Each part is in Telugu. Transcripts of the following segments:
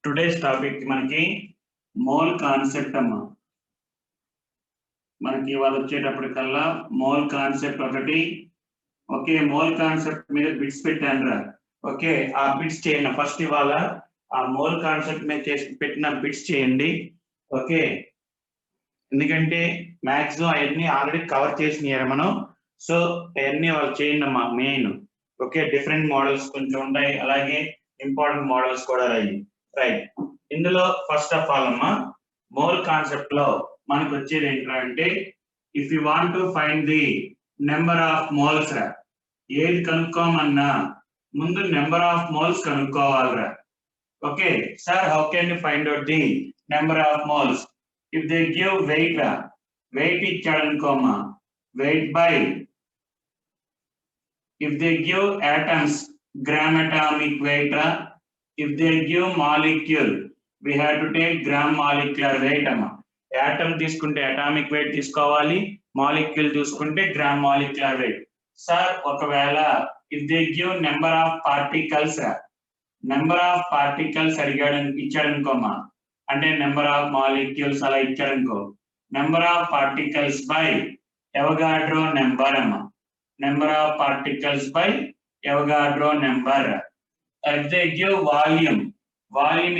టుడేస్ టాపిక్ మనకి మోల్ కాన్సెప్ట్ అమ్మా. మనకి ఇవాళ వచ్చేటప్పటికల్లా మోల్ కాన్సెప్ట్ ఒకటి. ఓకే, మోల్ కాన్సెప్ట్ మీద బిట్స్ పెట్టానురా. ఓకే, ఆ బిట్స్ చేయండి ఫస్ట్. ఇవాళ ఆ మోల్ కాన్సెప్ట్ మీద చేసి పెట్టిన బిట్స్ చేయండి. ఓకే, ఎందుకంటే మ్యాక్సిమం అవన్నీ ఆల్రెడీ కవర్ చేసినారు మనం. సో అవన్నీ వాళ్ళు చేయండి అమ్మా మెయిన్. ఓకే, డిఫరెంట్ మోడల్స్ కొంచెం ఉంటాయి, అలాగే ఇంపార్టెంట్ మోడల్స్ కూడా రాయి. రైట్, ఇందులో ఫస్ట్ ఆఫ్ ఆల్ అమ్మా మోల్ కాన్సెప్ట్ లో మనకు వచ్చేది ఏంటంటే, if you want to find the number of moles రా, ఏది కనుక్కోమన్నా ముందు నెంబర్ ఆఫ్ మోల్స్ కనుక్కోవాలిరా. Okay sir, how can you find out the number of moles? If they give weight రా, వెయిట్ ఇచ్చాడు అనుకోమా, weight by, if they give atoms, gram atomic weight ra. If they give molecule, we have to take gram molecular weight amma. Atom తీసుకుంటే atomic weight తీసుకోవాలి, molecule తీసుకుంటే gram molecular weight. Sir, ఒకవేళ if they give number of particles ra, number of particles అడిగాడు ఇచ్చాడు అనుకోమా, అంటే నెంబర్ ఆఫ్ మాలిక్యూల్స్ అలా ఇచ్చాడు అనుకో, number of particles by Avogadro number అమ్మా. Number of particles by Avogadro number. If they give volume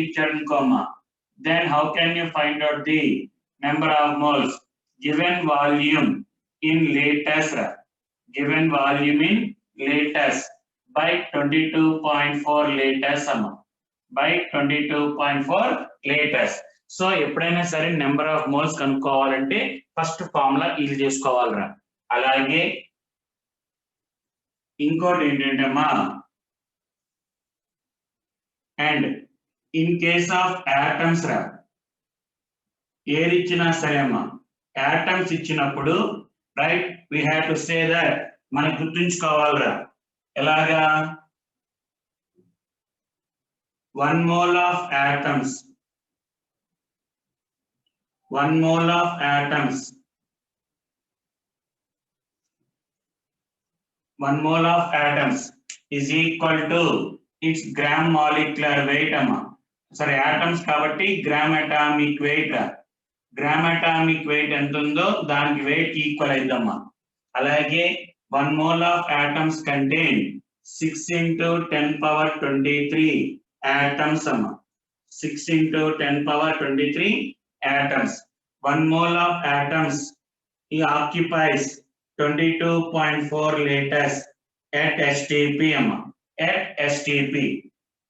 icharan comma, then how can you find out the number of moles? Given volume in liters, given volume in liters by 22.4 liters by 22.4 liters. So ఎప్పుడైనా సరే నెంబర్ ఆఫ్ మోల్స్ కనుక్కోవాలంటే ఫస్ట్ ఫార్ములా ఇది చేసుకోవాలిరా. అలాగే ఇంకోటి ఏంటంటే అమ్మా, and in case of atoms రా, ఏది ఇచ్చినా సరే అమ్మా, యాటమ్స్ ఇచ్చినప్పుడు right we have to say that, మనకు గుర్తుంచుకోవాలిరా. ఎలాగా? 1 mole of atoms, 1 mole of atoms, 1 mole of atoms is equal to its gram molecular weight amma. Sorry, atoms kabatti gram atomic weight, gram atomic weight ఎంత ఉందో దానికి weight ఈక్వల్ అయిద్దమ్మా. అలాగే 1 mole of atoms contain 6 into 10 power 23 atoms అమ్మా. 6 into 10 power 23 atoms. 1 mole of atoms it occupies 22.4 liters at STP amma, at STP.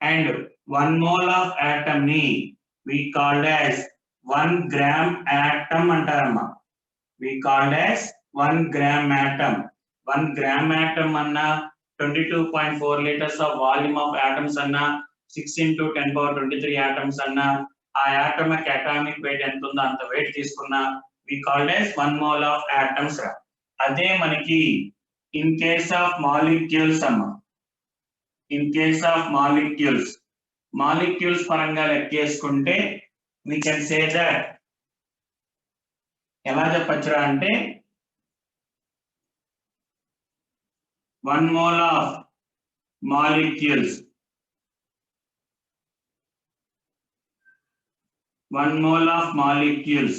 And 1 mole of atom ni we called as 1 gram atom antarama. We called as 1 gram atom. 1 gram atom anna 22.4 liters of volume of atoms anna 6 into 10 power 23 atoms anna ఆ atomic weight ఎంత ఉందో అంత weight తీసుకున్నా we called as 1 mole of atoms ra. అదే మనకి ఇన్ కేస్ ఆఫ్ మాలిక్యూల్స్ అమ్మా, ఇన్ కేస్ ఆఫ్ మాలిక్యూల్స్ పరంగా లెక్కేసుకుంటే we can say that, ఎలా చెప్పచ్చురా అంటే 1 mole of molecules, 1 mole of molecules,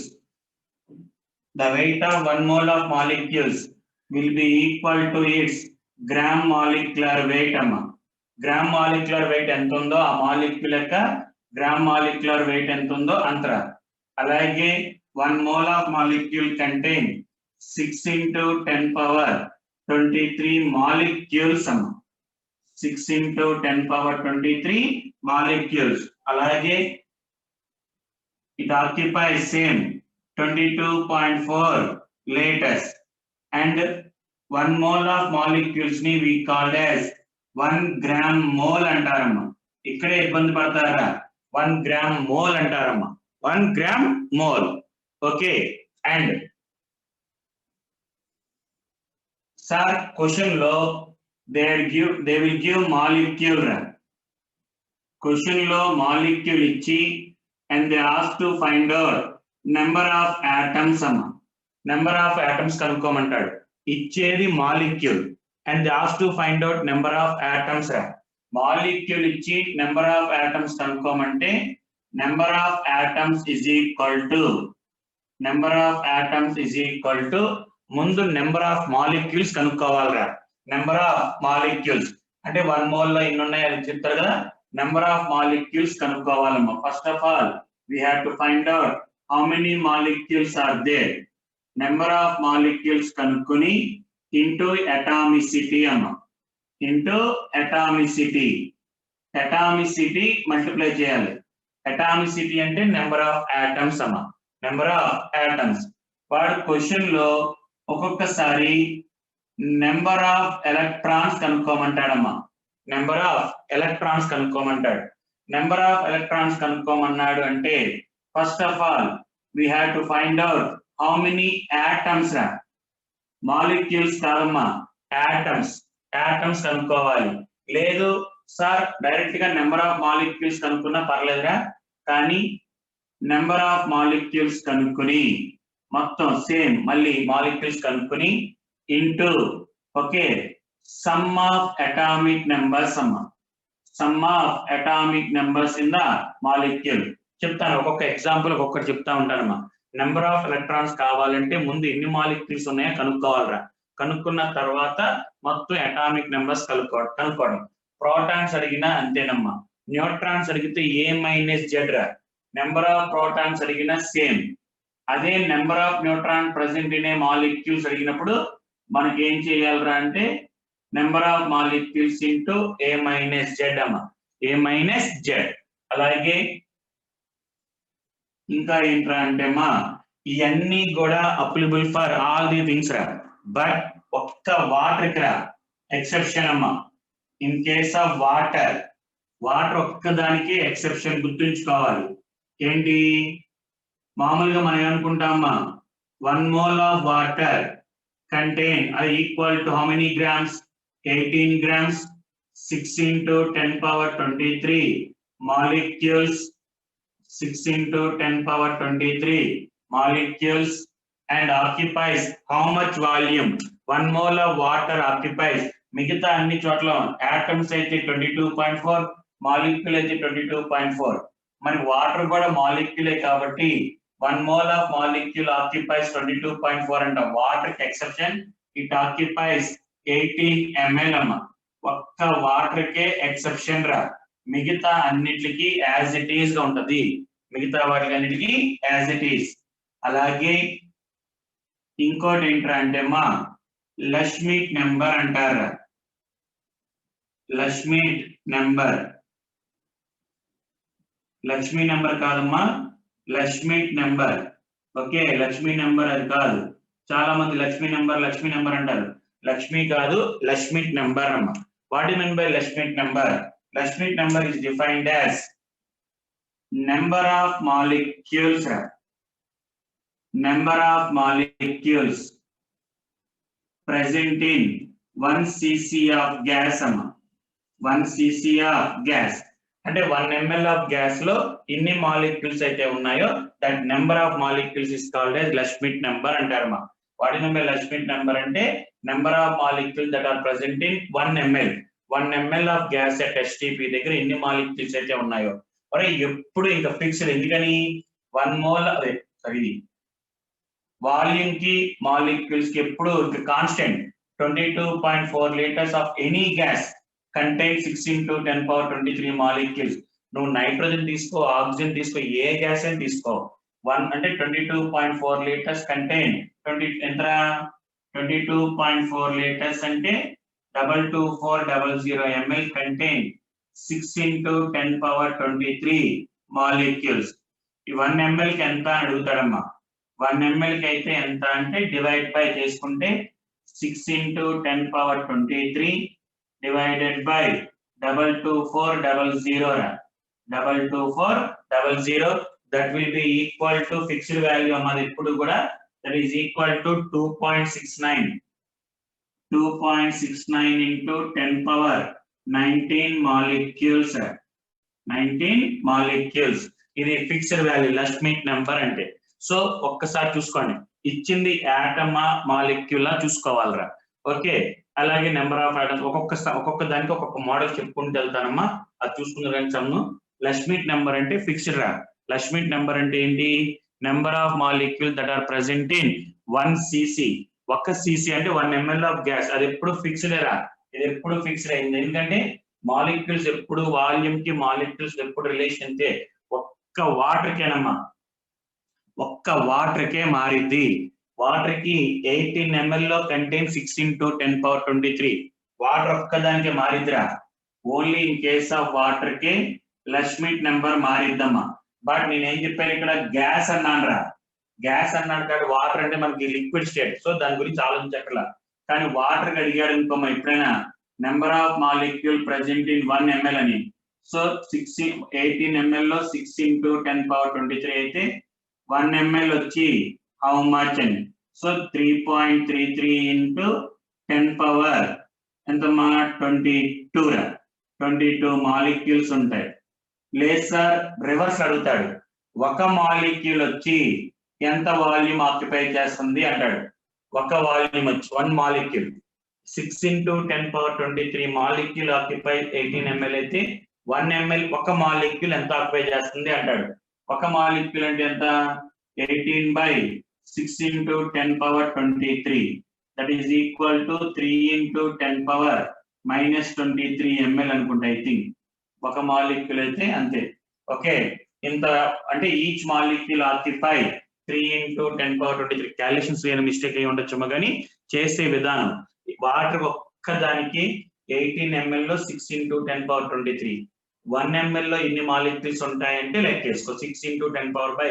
the weight of 1 mole of molecules will be equal to its gram molecular weight amma. Gram molecular weight ఎంత ఉందో ఆ మాలిక్యూల్ యొక్క గ్రామ్ మాలిక్యులర్ వెయిట్ ఎంత ఉందో అంతరా. అలాగే 1 mole of molecule contain 6 into 10 power 23 molecules అమ్మా. 6 into 10 power 23 molecules. అలాగే it occupies same 22.4 liters, and 1 mole of molecules ni we called as 1 gram mole antarama. ikkade ibbandi padtara, 1 gram mole antarama, 1 gram mole. Okay, and sir question lo they will give molecule ra, question lo molecule ichi and they ask to find out number of atoms అమ్మా. నెంబర్ ఆఫ్ ఆటమ్స్ కనుక్కోమంటాడు, ఇచ్చేది molecule and they ask to find out number of atoms రా. మాలిక్యూల్ ఇచ్చి నెంబర్ ఆఫ్ ఆటమ్స్ కనుక్కోమంటే number of atoms is equal to ముందు నెంబర్ ఆఫ్ మాలిక్యూల్స్ కనుక్కోవాలిరా. నెంబర్ ఆఫ్ మాలిక్యూల్స్ అంటే 1 mole లో ఎన్ని ఉన్నాయి అని చెప్తారు కదా. నెంబర్ ఆఫ్ మాలిక్యూల్స్ కనుక్కోవాలమ్మా. First of all we have to find out how many molecules are there. Number of molecules కనుక్కొని into atomicity అమ్మా. into atomicity మల్టిప్లై చేయాలి. atomicity అంటే నెంబర్ ఆఫ్ ఆటమ్స్ అమ్మా. Number of atoms. వాడు క్వశ్చన్ లో ఒక్కొక్కసారి నెంబర్ ఆఫ్ ఎలక్ట్రాన్స్ కనుక్కోమంటాడమ్మా. నెంబర్ ఆఫ్ ఎలక్ట్రాన్స్ కనుక్కోమంటాడు. నెంబర్ ఆఫ్ ఎలక్ట్రాన్స్ కనుక్కోమన్నాడు అంటే first of all we have to find out how many atoms రా. మాలిక్యూల్స్ కాదమ్మా, ఆటమ్స్ కనుక్కోవాలి. లేదు సార్ డైరెక్ట్ గా నెంబర్ ఆఫ్ మాలిక్యూల్స్ కనుక్కున్నా పర్లేదురా, కానీ నెంబర్ ఆఫ్ మాలిక్యూల్స్ కనుక్కొని మొత్తం సేమ్ మళ్ళీ మాలిక్యూల్స్ కనుక్కొని into okay sum of atomic numbers అమ్మా. Sum of atomic numbers in the molecule. చెప్తాను ఒక్కొక్క ఎగ్జాంపుల్ ఒక్కొక్కటి చెప్తా ఉంటానమ్మా. నెంబర్ ఆఫ్ ఎలక్ట్రాన్స్ కావాలంటే ముందు ఎన్ని మాలిక్యూల్స్ ఉన్నాయో కనుక్కోవాలరా. కనుక్కున్న తర్వాత మొత్తం అటామిక్ నెంబర్స్ కనుక్కోవడం. ప్రోటాన్స్ అడిగినా అంతేనమ్మా. న్యూట్రాన్స్ అడిగితే A-Z రా. నెంబర్ ఆఫ్ ప్రోటాన్స్ అడిగినా సేమ్. అదే number of neutron present in a molecules అడిగినప్పుడు మనకి ఏం చేయాలరా అంటే number of molecules into A-Z అమ్మా. A-Z. అలాగే ఇంకా ఏంట్రా అంటే అమ్మా ఇవన్నీ కూడా applicable for all the things రా. బట్ ఒక్క వాటర్ రా ఎక్సెప్షన్ అమ్మా. ఇన్ కేస్ ఆఫ్ వాటర్ ఒక్కదానికి ఎక్సెప్షన్ గుర్తుంచుకోవాలి. ఏంటి మామూలుగా మనం ఏమనుకుంటామా 1 mole of water contain are equal to how many grams? 18 grams. 6 into 10 power 23 molecules. 6 into 10 power 23 molecules and occupies how much volume? 1 mole of water occupies మిగతా అన్ని చోట్ల ఆటమ్స్ అయితే 22.4, మాలిక్యూల్ అయితే 22.4. మరి వాటర్ కూడా మాలిక్యూలే కాబట్టి 1 mole of molecule occupies 22.4 అంట. వాటర్ కి ఎక్సెప్షన్ ఇట్ ఆక్యుపైస్ 18 ml అమ్మా. ఒక్క వాటర్ కే ఎక్సెప్షన్ రా. మిగతా అన్నిటికి యాజ్ ఇట్ ఈస్ గా ఉంటది. మిగతా వాటికి అన్నిటికీ యాజ్ ఇట్ ఈస్. అలాగే ఇంకోటి ఏంట్రా అంటే అమ్మా లష్మిట్ నెంబర్ అంటారు. లక్ష్మీ నెంబర్ కాదమ్మా, Loschmidt number. Okay Lakshmi number అది కాదు. చాలా మంది లక్ష్మీ నెంబర్ అంటారు. లక్ష్మి కాదు, లక్ష్మిట్ నెంబర్ అమ్మా. What you mean by Loschmidt number? Loschmidt number is defined as number of molecules present in 1 cc of gas అమ్మా. 1 cc of gas అంటే 1 ml of gas లో ఎన్ని మాలిక్యూల్స్ అయితే ఉన్నాయో that number of molecules is called as Loschmidt number అంటారమ్మా. What is by Loschmidt number అంటే number of molecules that are present in 1 ml of gas at STP దగ్గర ఎన్ని మాలిక్యూల్స్ అయితే ఉన్నాయో. మరి ఎప్పుడు ఇంకా ఫిక్స్డ్. ఎందుకని 1 mole ఇది వాల్యూమ్ కి మాలిక్యూల్స్ కి ఎప్పుడు constant. 22.4 liters of any gas contain 6 into 10 power 23 molecules. నువ్వు నైట్రోజన్ తీసుకో, ఆక్సిజన్ తీసుకో, ఏ గ్యాస్ అని తీసుకో. 1 అంటే 22.4 liters కంటైన్ 22.4 liters అంటే 22400 ml contain 6 into 10 power 23 molecules. ఈ 1 ml కి ఎంత అని అడుగుతాడమ్మా. 1 ml కి అయితే ఎంత అంటే డివైడ్ బై చేసుకుంటే 6 into 10 power 23 divided by 22400 22400 that will be equal to fixed value అన్నది ఎప్పుడు కూడా that is equal to 2.69 into 10 power 19 molecules. 19 molecules ఇది ఫిక్స్డ్ వాల్యూ లష్మిట్ నెంబర్ అంటే. సో ఒక్కసారి చూసుకోండి, ఇచ్చింది ఆటమా మాలిక్యూలా చూసుకోవాలరా. ఓకే అలాగే నెంబర్ ఆఫ్ ఆటమ్స్ ఒక్కొక్క దానికి ఒక్కొక్క మోడల్ చెప్పుకుంటూ వెళ్తానమ్మా. అది చూసుకున్న కానీ సమ్ను లష్మిట్ నెంబర్ అంటే ఫిక్స్డ్ రా. లష్మిట్ నెంబర్ అంటే ఏంటి? Number of molecule that are present in 1 cc. 1 cc అంటే 1 ml ఆఫ్ గ్యాస్. అది ఎప్పుడు ఫిక్స్డ్ రా, ఇది ఎప్పుడు ఫిక్స్డ్ అయింది. ఎందుకంటే మాలిక్యూల్స్ ఎప్పుడు వాల్యూమ్ కి మాలిక్యూల్స్ ఎప్పుడు రిలేషన్ అంటే ఒక్క వాటర్ కేనమ్మా, ఒక్క వాటర్ కే మారిద్ది. వాటర్ కి 18 ml లో కంటైన్ 16 to 10 power 23. వాటర్ ఒక్కదానికే మారిద్దిరా. Only in case of water కే లష్మిట్ నెంబర్ మారిద్దమ్మా. బట్ నేనేం చెప్పాను ఇక్కడ? గ్యాస్ అన్నాను రా. గ్యాస్ అన్నాడు కాబట్టి వాటర్ అంటే మనకి లిక్విడ్ స్టేట్, సో దాని గురించి ఆలోచించక్కర్లా. కానీ వాటర్ అడిగాడు ఇంకోమా ఎప్పుడైనా number of molecule present in 1 ml అని. సో 18 ml లో 16 to 10 power 23 అయితే 1 ml వచ్చి హౌ మచ్ అని. సో 3.33 into 10 power ఎంతమ్మా? 22 రా. 22 మాలిక్యూల్స్ ఉంటాయి. లేదు సార్ రివర్స్ అడుగుతాడు, ఒక మాలిక్యూల్ వచ్చి ఎంత వాల్యూమ్ ఆక్యుపై చేస్తుంది అంటాడు. ఒక వాల్యూమ్ వచ్చి 1 molecule 6 into 10 power 23 molecule occupy 18 ml అయితే 1 ml ఒక మాలిక్యూల్ ఎంత ఆక్యుపై చేస్తుంది అంటాడు. ఒక మాలిక్యూల్ అంటే ఎంత? 18 by 6 into 10 power 23, that is equal to 3 into 10 power minus 23 ml అనుకుంటా. ఐ థింక్ ఒక మాలిక్యూల్ అయితే అంతే. ఓకే, ఇంత అంటే each molecule occupy 3 into 10 power 23. Calculations ఏమైనా మిస్టేక్ అయ్యి ఉండొచ్చేమో కానీ చేసే విధానం వాటర్ ఒక్కదానికి 18 ml లో 6 into 10 power 23. 1 ml లో ఎన్ని మాలిక్యూల్స్ ఉంటాయంటే లెక్కేసుకో. 6 into 10 power by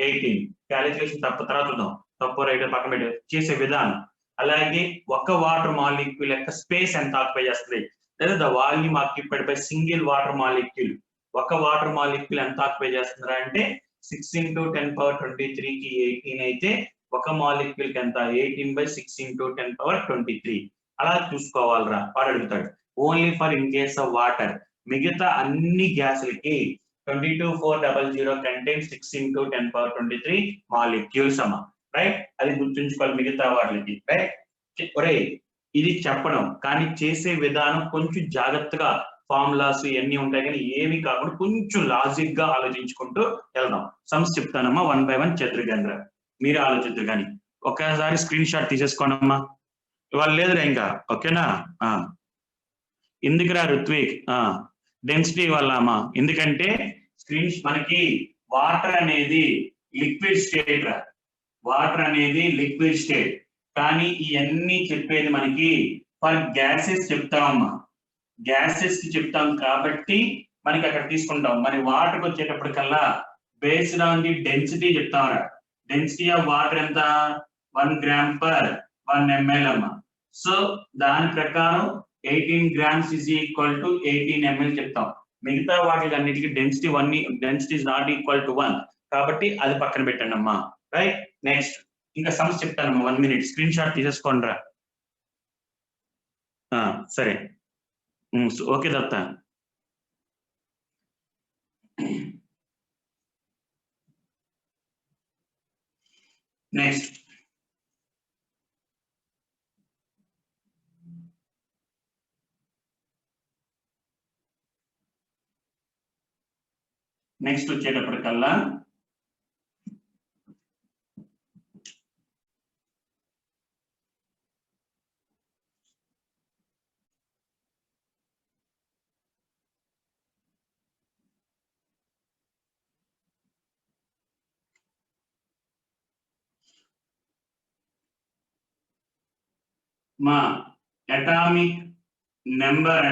18. క్యాలిక్యులేషన్ తర్వాత చూద్దాం, తప్పు రైట్ పక్కన పెట్టి చేసే విధానం. అలాగే ఒక వాటర్ మాలిక్యూల్ యొక్క స్పేస్ ఎంత ఆక్యుపై చేస్తుంది, లేదా the volume occupied by single water molecule. ఒక వాటర్ మాలిక్యూల్ ఎంత ఆక్యుపై చేస్తుందా అంటే 6 into 10 power 23 కి 18 అయితే ఒక మాలిక్యూల్ కి ఎంత? 18 by 6 into 10 power 23. అలా చూసుకోవాలరా. వాడు అడుగుతాడు only for in case of water. మిగతా అన్ని గ్యాసులకి 22,400 కంటైన్ 6 into 10 power 23 మాలిక్యూల్స్ అమ్మా. రైట్, అది గుర్తుంచుకోవాలి మిగతా వాటికి. రైట్, ఒరే ఇది చెప్పడం కానీ చేసే విధానం కొంచెం జాగ్రత్తగా, ఫార్ములాస్ ఇవన్నీ ఉంటాయి కానీ ఏమి కాకుండా కొంచెం లాజిక్ గా ఆలోచించుకుంటూ వెళ్దాం. సమ్స్ చెప్తానమ్మా 1 by 1 చతుర్గేంద్ర, మీరు ఆలోచిద్దరు కానీ. ఒకసారి స్క్రీన్ షాట్ తీసేసుకోనమ్మా. ఇవాళ లేదురా ఇంకా. ఓకేనా? ఎందుకురా రుత్విక్? డెన్సిటీ వల్ల అమ్మా. ఎందుకంటే స్క్రీన్ మనకి వాటర్ అనేది లిక్విడ్ స్టేట్ రా. వాటర్ అనేది లిక్విడ్ స్టేట్, కానీ ఇవన్నీ చెప్పేది మనకి ఫర్ గ్యాసెస్ చెప్తామమ్మా. గ్యాసెస్ కి చెప్తాం కాబట్టి మనకి అక్కడ తీసుకుంటాం. మరి వాటర్కి వచ్చేటప్పటికల్లా బేస్డ్ ఆన్ ది డెన్సిటీ చెప్తామరా. డెన్సిటీ ఆఫ్ వాటర్ ఎంత? 1 gram per 1 ml అమ్మా. సో దాని ప్రకారం 18 grams is equal to 18 ml చెప్తాం. మిగతా వాటికి అన్నిటికీ density is not equal to 1 కాబట్టి అది పక్కన పెట్టండి అమ్మా. రైట్, నెక్స్ట్ ఇంకా సమస్య చెప్తానమ్మా. 1 minute స్క్రీన్ షాట్ తీసేసుకోండి రా. సరే, ఓకే దత్త. నెక్స్ట్ వచ్చేటప్పటికల్లా మా అటామిక్ నెంబర్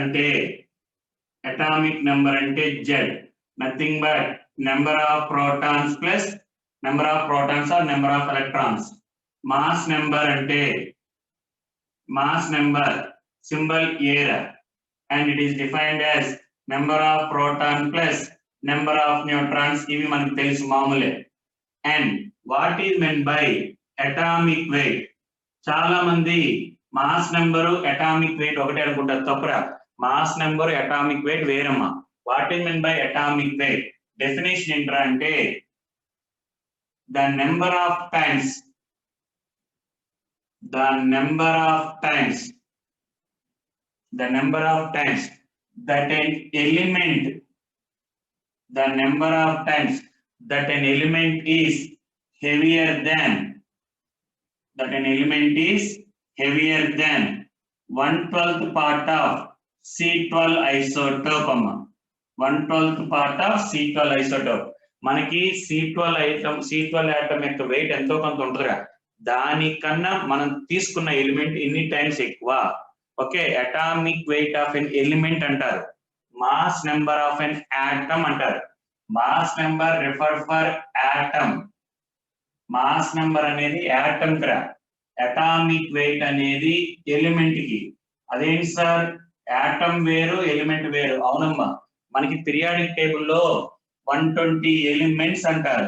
అంటే Z, nothing but number of protons plus number of protons or number of electrons. Mass number symbol A and it is defined as number of proton plus number of neutrons. ఇవి మనకు తెలుసు మామూలే. And what is meant by atomic weight? చాలా మంది మాస్ నెంబరు అటామిక్ వెయిట్ ఒకటే అనుకుంటారు. తప్పురా. మాస్ నెంబర్ అటామిక్ వెయిట్ వేరమ్మా. What is meant by atomic weight? Definition ఏంట్రా అంటే the number of times that an element the number of times that an element is heavier than 1/12th part of C12 isotope అమ్మ. 1/12th part of C12 isotope. మనకి C12 atom యొక్క వెయిట్ ఎంతో కొంత ఉంటుందిగా, దానికన్నా మనం తీసుకున్న ఎలిమెంట్ ఎన్ని టైమ్స్ ఎక్కువ. Okay, atomic weight of an element అంటారు, mass number of an atom అంటారు. Mass number refer for atom. Mass number అనేది ఆటమ్ కి, అటామిక్ వెయిట్ అనేది ఎలిమెంట్ కి. అదేంటి సార్, ఆటమ్ వేరు ఎలిమెంట్ వేరు? అవునమ్మా, మనకి పీరియాడిక్ టేబుల్లో 120 ఎలిమెంట్స్ అంటారు.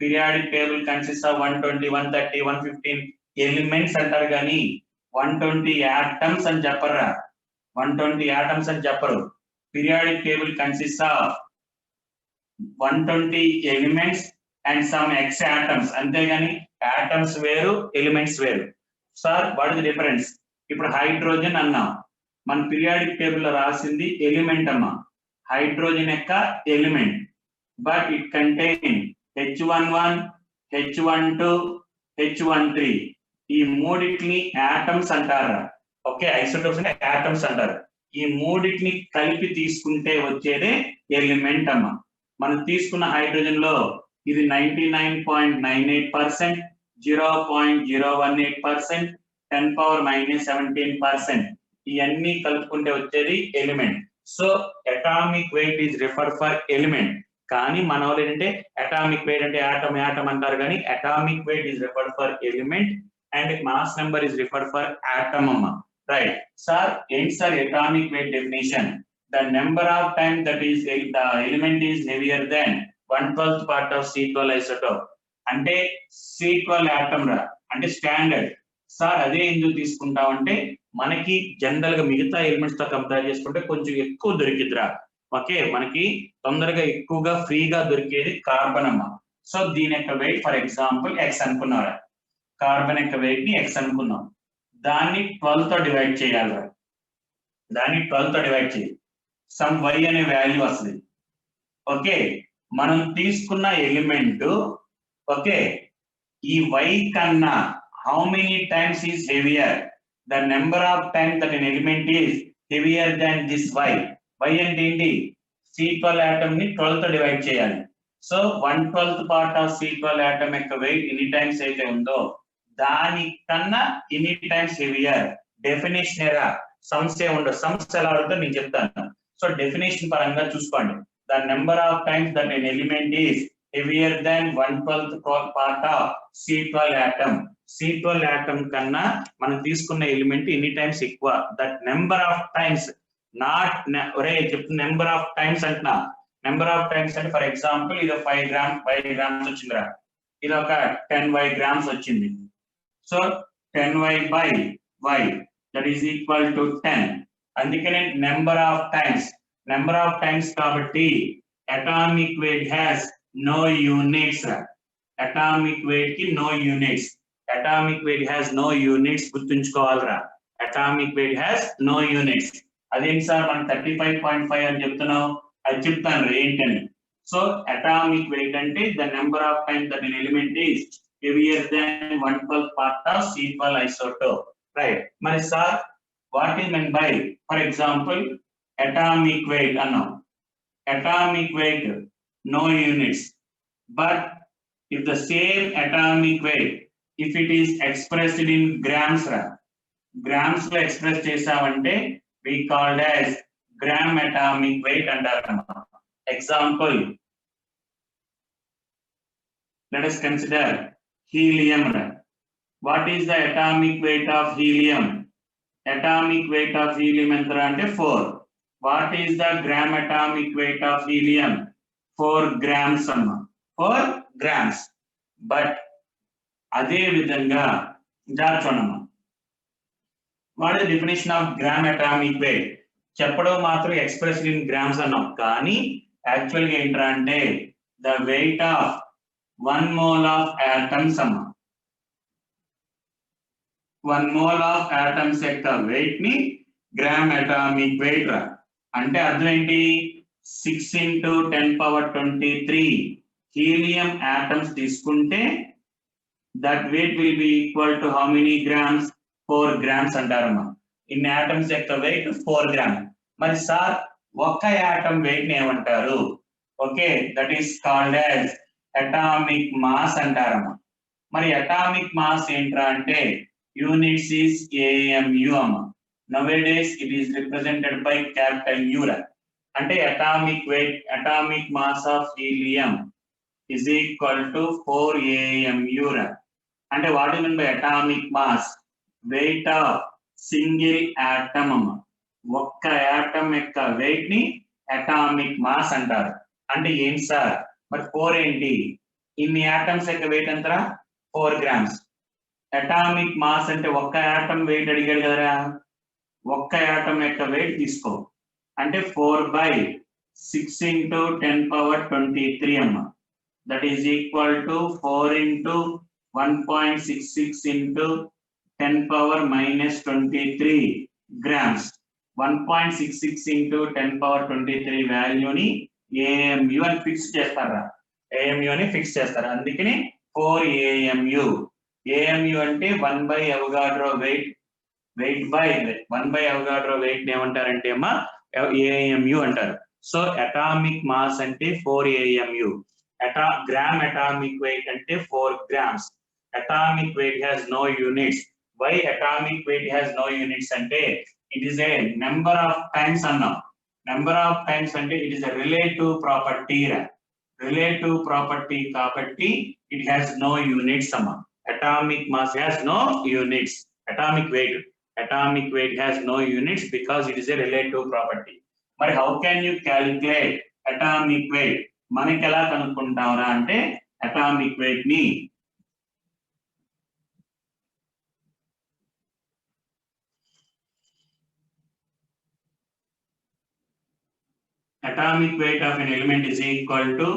Periodic table consist of 120, 130, 115 elements అంటారు, కానీ 120 ఆటమ్స్ అని చెప్పరా. 120 ఆటమ్స్ అని చెప్పరు. Periodic table consist of 120 elements and some X atoms, అంతేగాని ఆటమ్స్ వేరు ఎలిమెంట్స్ వేరు. Sir what is the difference? ఇప్పుడు హైడ్రోజన్ అన్నాం, మన పీరియాడిక్ టేబుల్ లో రాసింది ఎలిమెంట్ అమ్మా, హైడ్రోజన్ యొక్క element. But it contain H11, H12, H13 ఈ మూడిటిని ఆటమ్స్ అంటారా. ఓకే, ఐసోటోప్స్ ని ఆటమ్స్ అంటారు. ఈ మూడిటిని కలిపి తీసుకుంటే వచ్చేదే ఎలిమెంట్ అమ్మా. మనం తీసుకున్న హైడ్రోజన్ లో ఇది 99.98%, 0.018%, 10⁻⁻17%. ఇవన్నీ కలుపుకుంటే వచ్చేది element. So atomic weight is refer for element. కానీ మన వాళ్ళు ఏంటంటే అటామిక్ వెయిట్ అంటే ఆటమ్ అంటారు, కానీ atomic weight is referred for element and mass number is referred for atom అమ్మ. రైట్ సార్, ఏంటి sir atomic weight definition? The number of time that is the element is heavier than 1/12th part of C12 isotope. అంటే C12 ఆటమ్ రా, అంటే స్టాండర్డ్. సార్ అదే ఎందుకు తీసుకుంటామంటే మనకి జనరల్ గా మిగతా ఎలిమెంట్స్ తో కంపేర్ చేసుకుంటే కొంచెం ఎక్కువ దొరికిద్దిరా. ఓకే, మనకి తొందరగా ఎక్కువగా ఫ్రీగా దొరికేది కార్బన్ అమ్మ. సో దీని యొక్క వెయిట్ ఫర్ ఎగ్జాంపుల్ ఎక్స్ అనుకున్నారా, కార్బన్ యొక్క వెయిట్ ని ఎక్స్ అనుకున్నాం, దాన్ని 12 తో డివైడ్ చేయాలి. దాన్ని 12 తో డివైడ్ చేయాలి, సమ్ వై అనే వాల్యూ వస్తుంది. ఓకే, మనం తీసుకున్న ఎలిమెంట్, ఓకే, ఈ వై కన్నా how many times is heavier, the number of times that an element is heavier than this y. Y అంటే ఏంటి, C12 ఆటమ్ ని 12 తో డివైడ్ చేయాలి. So 1/12th part of C12 atom యొక్క వెయిట్ ఎన్ని టైమ్స్ అయితే ఉందో దానికన్నా ఎన్ని టైమ్స్ హెవియర్. డెఫినేషన్ ఎరా, సమ్స్ ఏ ఉండవు. సమ్స్ ఎలా ఉంటుందో నేను చెప్తాను. సో డెఫినేషన్ పరంగా చూసుకోండి, the number of times that an element is heavier than 1/12th part of C12 atom. C12 atom కన్నా మనం తీసుకున్న ఎలిమెంట్ ఎన్ని టైమ్స్ ఎక్కువ, that number of times, not ఒరే చెప్తున్న నెంబర్ ఆఫ్ టైమ్స్ అంటున్నా. నెంబర్ ఆఫ్ టైమ్స్ అంటే ఫర్ ఎగ్జాంపుల్ ఇది 5 grams వచ్చిందిరా, ఇది ఒక 10y grams వచ్చింది. So 10y by y that is equal to 10. అందుకనే నెంబర్ ఆఫ్ టైమ్స్ కాబట్టి atomic weight has no units. Atomic weight ki no units. Atomic weight has no units. గుర్తుంచుకోవాలరా, atomic weight has no units. అదేంటి సార్ మనం 35.5 అని చెప్తున్నావు, అది చెప్తాను ఏంటని. సో అటామిక్ వెయిట్ అంటే the number of time that an element is heavier than 1/12th part of C12 isotope. Right, మరి sir what is meant by for example atomic weight అన్నాం. Atomic weight no units, but if the same atomic weight, if it is expressed in grams lo express chesavante we called as gram atomic weight antaru. Example, let us consider helium. What is the atomic weight of helium? Atomic weight of helium enta ante 4. What is the gram atomic weight of helium? 4 grams అమ్మా, 4 grams. బట్ అదే విధంగా చూడమ్మా, what is definition of gram atomic weight? చెప్పడం మాత్రం ఎక్స్ప్రెస్ ఇన్ గ్రామ్స్ అన్నాం, కానీ యాక్చువల్గా ఏంట్రా అంటే the weight of 1 mole of atoms అమ్మా. 1 mole ఆఫ్ ఆటమ్స్ యొక్క వెయిట్ ని గ్రామ్ అటామిక్ వెయిట్ రా. అంటే అర్థం ఏంటి, 6 into 10 power 23 helium atoms తీసుకుంటే that weight will be equal to how many grams? 4 grams అంటారమ్మా. ఇన్ని ఆటమ్స్ యొక్క వెయిట్ 4 గ్రామ్. మరి సార్ ఒక్క ఆటమ్ వెయిట్ ని ఏమంటారు? Okay, that is called as atomic mass అంటారమ్మా. మరి అటామిక్ మాస్ ఏంట్రా అంటే యూనిట్స్ ఈస్ AMU అమ్మా. Nowadays it is represented by capital U. అంటే atomic weight, atomic mass of helium is equal to 4 AMU. అంటే what you mean by atomic mass? Weight of single atom అమ్మ. ఒక్క ఆటమ్ యొక్క వెయిట్ ని అటామిక్ మాస్ అంటారు. అంటే ఏంటి సార్ మరి 4 ఏంటి? ఇన్ని ఆటమ్స్ యొక్క వెయిట్ ఎంతరా? 4 గ్రామ్స్. అటామిక్ మాస్ అంటే ఒక్క ఆటమ్ వెయిట్ అడిగాడు కదరా, ఒక్క ఆటమ్ యొక్క వెయిట్ తీసుకో. అంటే 4/6 into 10 power 23 అమ్మ. That is equal to 4 into 1.66 into 10 power minus 23 grams. 1.66 into 10 power 23 value ని AMU అని ఫిక్స్ చేస్తారా? AMU అని ఫిక్స్ చేస్తారు. అందుకని 4 AMU. AMU అంటే 1 by Avogadro weight, weight by 1 by Avogadro weight ఏమంటారంటే అమ్మా AMU అంటారు. సో అటామిక్ మాస్ అంటే 4 AMU. Gram atomic weight ante 4 grams. Atomic weight has no units. Why atomic weight has no units ante it is a number of times anna. Number of times ante it is a relative property. Relative property kabatti it has no units amma. Atomic mass has no units. Atomic weight has no units because it is a relative property. But how can you calculate atomic weight? మనకి ఎలా కనుక్కుంటామరా అంటే అటామిక్ వెయిట్ ని atomic weight of an element is equal to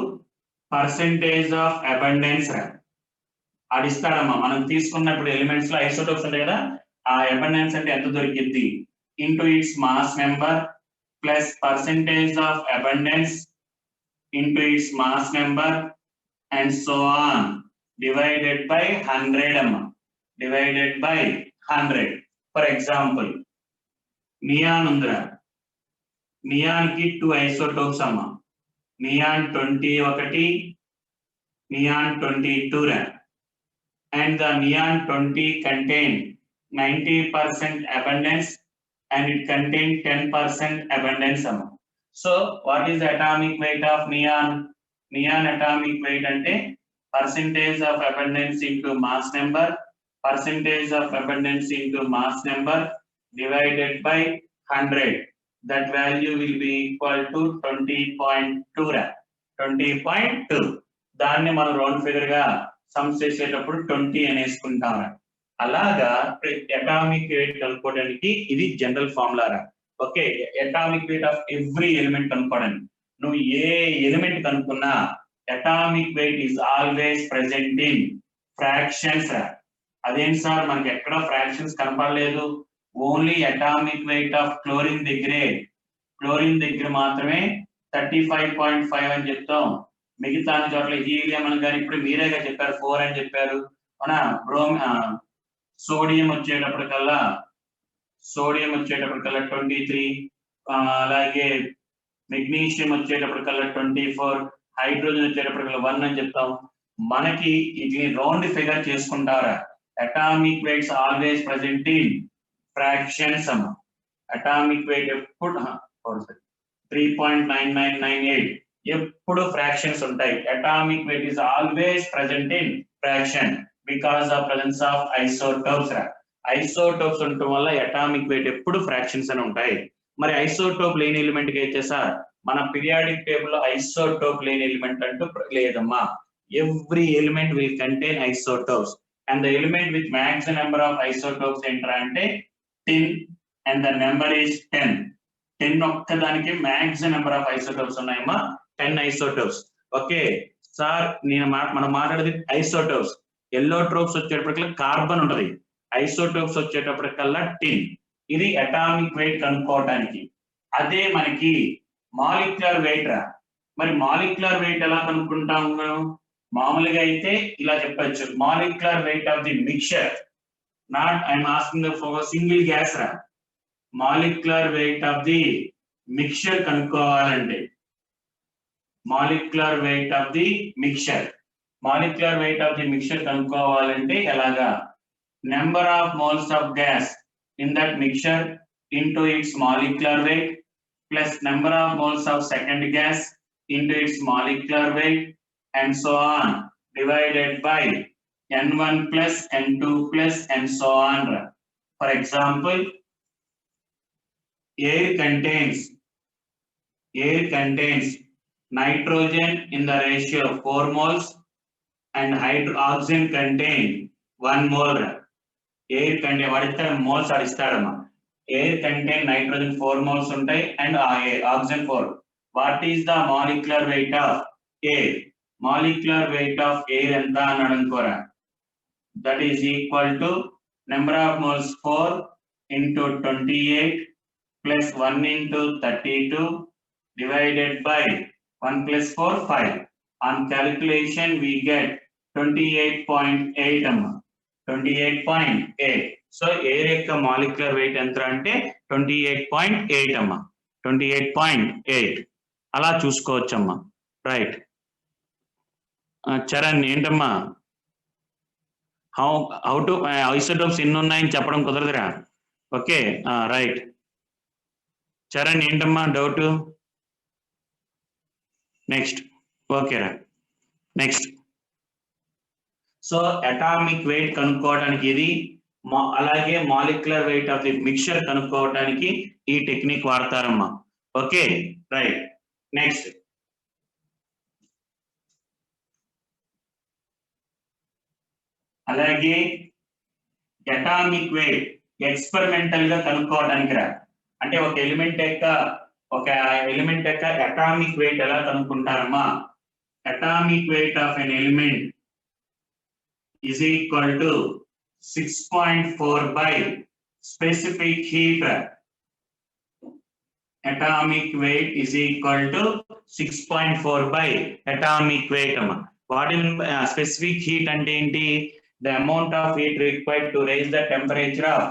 percentage of abundance. అడిస్తాడమ్మా. మనం తీసుకున్నప్పుడు ఎలిమెంట్స్ లో ఐసోటోప్స్ ఉంటాయి కదా, ఆ అబండెన్స్ అంటే ఎంత దొరికింది into its mass number plus percentage of abundance into its mass number and so on divided by 100 amma. Divided by 100. For example, neon undra. Neon ki 2 isotopes amma. Neon 21, neon 22 ra. And the neon 20 contain 90% abundance and it contain 10% abundance amma. So what is the atomic weight of neon? Neon atomic weight ante percentage of abundance into mass number, percentage of abundance into mass number divided by 100. That value will be equal to 20.2. 20.2. దాన్ని మనం రౌండ్ ఫిగర్ గా సమ్ చేసేటప్పుడు 20 అనేసుకుంటాం. అలాగా అటామిక్ వెయిట్ కనుక్కోవడానికి ఇది general formula. Okay, atomic weight of every element కనుక్కోవడానికి నువ్వు ఏ ఎలిమెంట్ కనుక్కున్నా atomic weight is always present in fractions. అదేంటి సార్ మనకి ఎక్కడ ఫ్రాక్షన్స్ కనపడలేదు? Only atomic weight of chlorine దగ్గర మాత్రమే 35.5 అని చెప్తాం. మిగతా చోట్ల హీలియం అని కానీ ఇప్పుడు మీరేగా చెప్పారు 4 అని చెప్పారు. అవునా? సోడియం వచ్చేటప్పటికల్లా 23, అలాగే మెగ్నీషియం వచ్చేటప్పటికల్లా 24, హైడ్రోజన్ వచ్చేటప్పటికల్లా 1 అని చెప్తాం. మనకి ఇది రౌండ్ ఫిగర్ చేసుకుంటారా? Atomic weights always present in fractions అమ్మ. అటామిక్ వెయిట్ ఎప్పుడు 3.9998 ఎప్పుడు ఫ్రాక్షన్స్ ఉంటాయి. Atomic weight is always present in fraction because of presence of isotopes. Isotopes ఉండటం వల్ల అటామిక్ వెయిట్ ఎప్పుడు ఫ్రాక్షన్స్ అని ఉంటాయి. మరి ఐసోటోప్ లేని ఎలిమెంట్ కి అయితే సార్ మన పీరియాడిక్ టేబుల్ లో ఐసోటోప్ లేని ఎలిమెంట్ అంటూ లేదమ్మా. Every element will contain isotopes and the element with maximum number of isotopes ఏంట్రా అంటే 10 అండ్ ద నెంబర్ ఈస్ 10. 10 ఒక్కదానికి మ్యాక్సిమం నెంబర్ ఆఫ్ ఐసోటోప్స్ ఉన్నాయమ్మా, 10 ఐసోటోప్స్. ఓకే సార్, మనం మాట్లాడేది ఐసోటోప్స్. ఎల్లోట్రోప్స్ వచ్చేటప్పటికల్లా కార్బన్ ఉంటది, ఐసోటోప్స్ వచ్చేటప్పటికల్లా 10. ఇది అటామిక్ వెయిట్ కనుక్కోవటానికి. అదే మనకి మాలిక్యులర్ వెయిట్ రా. మరి మాలిక్యులర్ వెయిట్ ఎలా కనుక్కుంటాం మనం? మామూలుగా అయితే ఇలా చెప్పచ్చు, molecular weight of the mixture, not I'm asking for single gas రా. Molecular weight of the mixture కనుక్కోవాలంటే, molecular weight of the mixture, molecular weight of the mixture కనుక్కోవాలంటే ఎలాగా? Number of moles of gas in that mixture into its molecular weight plus number of moles of second gas into its molecular weight and so on, divided by n1 plus n2 plus and so on. For example, air contains nitrogen in the ratio of 4 moles and oxygen contain 1 mole. Air contain what is the moles are istadama? Air contain nitrogen 4 moles untai and oxygen 4. What is the molecular weight of air? Molecular weight of air enta anadukora. That is equal to number of moles 4 into 28 plus 1 into 32 divided by 1 plus 4 5. On calculation we get 28.8 28.8. So air యొక్క మాలిక్యులర్ వెయిట్ ఎంత అంటే 28.8 అమ్మా, 28.8 అలా చూసుకోవచ్చమ్మా. రైట్. చరణ్ ఏంటమ్మా, హౌ టు ఐసోటోప్స్ ఎన్ని ఉన్నాయని చెప్పడం కుదరదురా. Okay right. చరణ్ ఏంటమ్మా డౌట్? నెక్స్ట్. ఓకేరా నెక్స్ట్. సో అటామిక్ వెయిట్ కనుక్కోవడానికి ఇది, అలాగే molecular weight of the mixture కనుక్కోవడానికి ఈ టెక్నిక్ వాడతారమ్మా. Okay right. నెక్స్ట్. అలాగే అటామిక్ వెయిట్ ఎక్స్పెరిమెంటల్ గా కనుక్కోవడానికి రా. అంటే ఒక ఎలిమెంట్ యొక్క అటామిక్ వెయిట్ ఎలా కనుక్కుంటారమ్మా? Atomic weight of an element is equal to 6.4 by specific heat. Atomic weight is equal to 6.4 by atomic weight. What in specific heat ante enti? The amount of heat required to raise the temperature of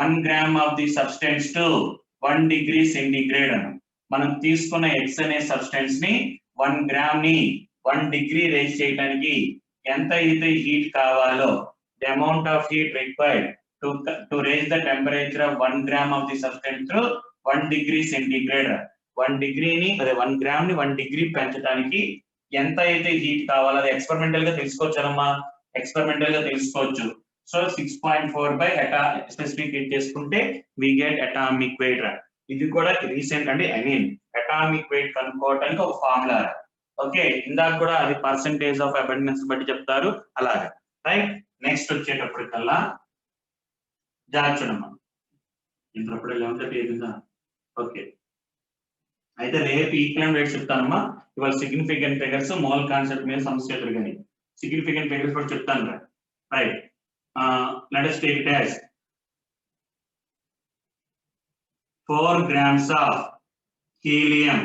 1 gram of the substance to 1 degree centigrade. మనం తీసుకున్న X అనే సబ్స్టెన్స్ ని 1 గ్రామ్ ని 1 డిగ్రీ రేజ్ చేయడానికి ఎంత అయితే హీట్ కావాలో, the amount of heat required to raise the temperature of 1 gram of the substance to 1 degree centigrade. 1 degree ని అదే 1 గ్రామ్ ని 1 డిగ్రీ పెంచడానికి ఎంత అయితే హీట్ కావాలో అది ఎక్స్పెరిమెంటల్ గా తెలుసుకోవచ్చారమ్మా. ఎక్స్పెరిమెంటల్ గా తెలుసుకోవచ్చు. సో 6.4 by స్పెసిఫిక్ హీట్ చేసుకుంటే we get atomic weight. ఇది కూడా రీసెంట్ అంటే అటామిక్ వెయిట్ కనుక్కోవడానికి ఒక ఫార్ములా. ఓకే, ఇందాక కూడా అది పర్సెంటేజ్ ఆఫ్ అబండెన్స్ బట్టి చెప్తారు అలాగా. రైట్. నెక్స్ట్ వచ్చేటప్పటికల్లా జాగ్రత్తమ్మా, ఇంతప్పుడు 11:30 అయిపోయిందా? ఓకే, అయితే రేపు ఈక్వలెంట్ వెయిట్స్ చెప్తానమ్మా. ఇవాళ సిగ్నిఫికెంట్ ఫిగర్స్ మోల్ కాన్సెప్ట్ మీద సమస్య ఎదురు కానీ సిగ్నిఫికెంట్ ఫిగర్స్ కూడా చెప్తాను. Right. Let us take it as 4 grams of helium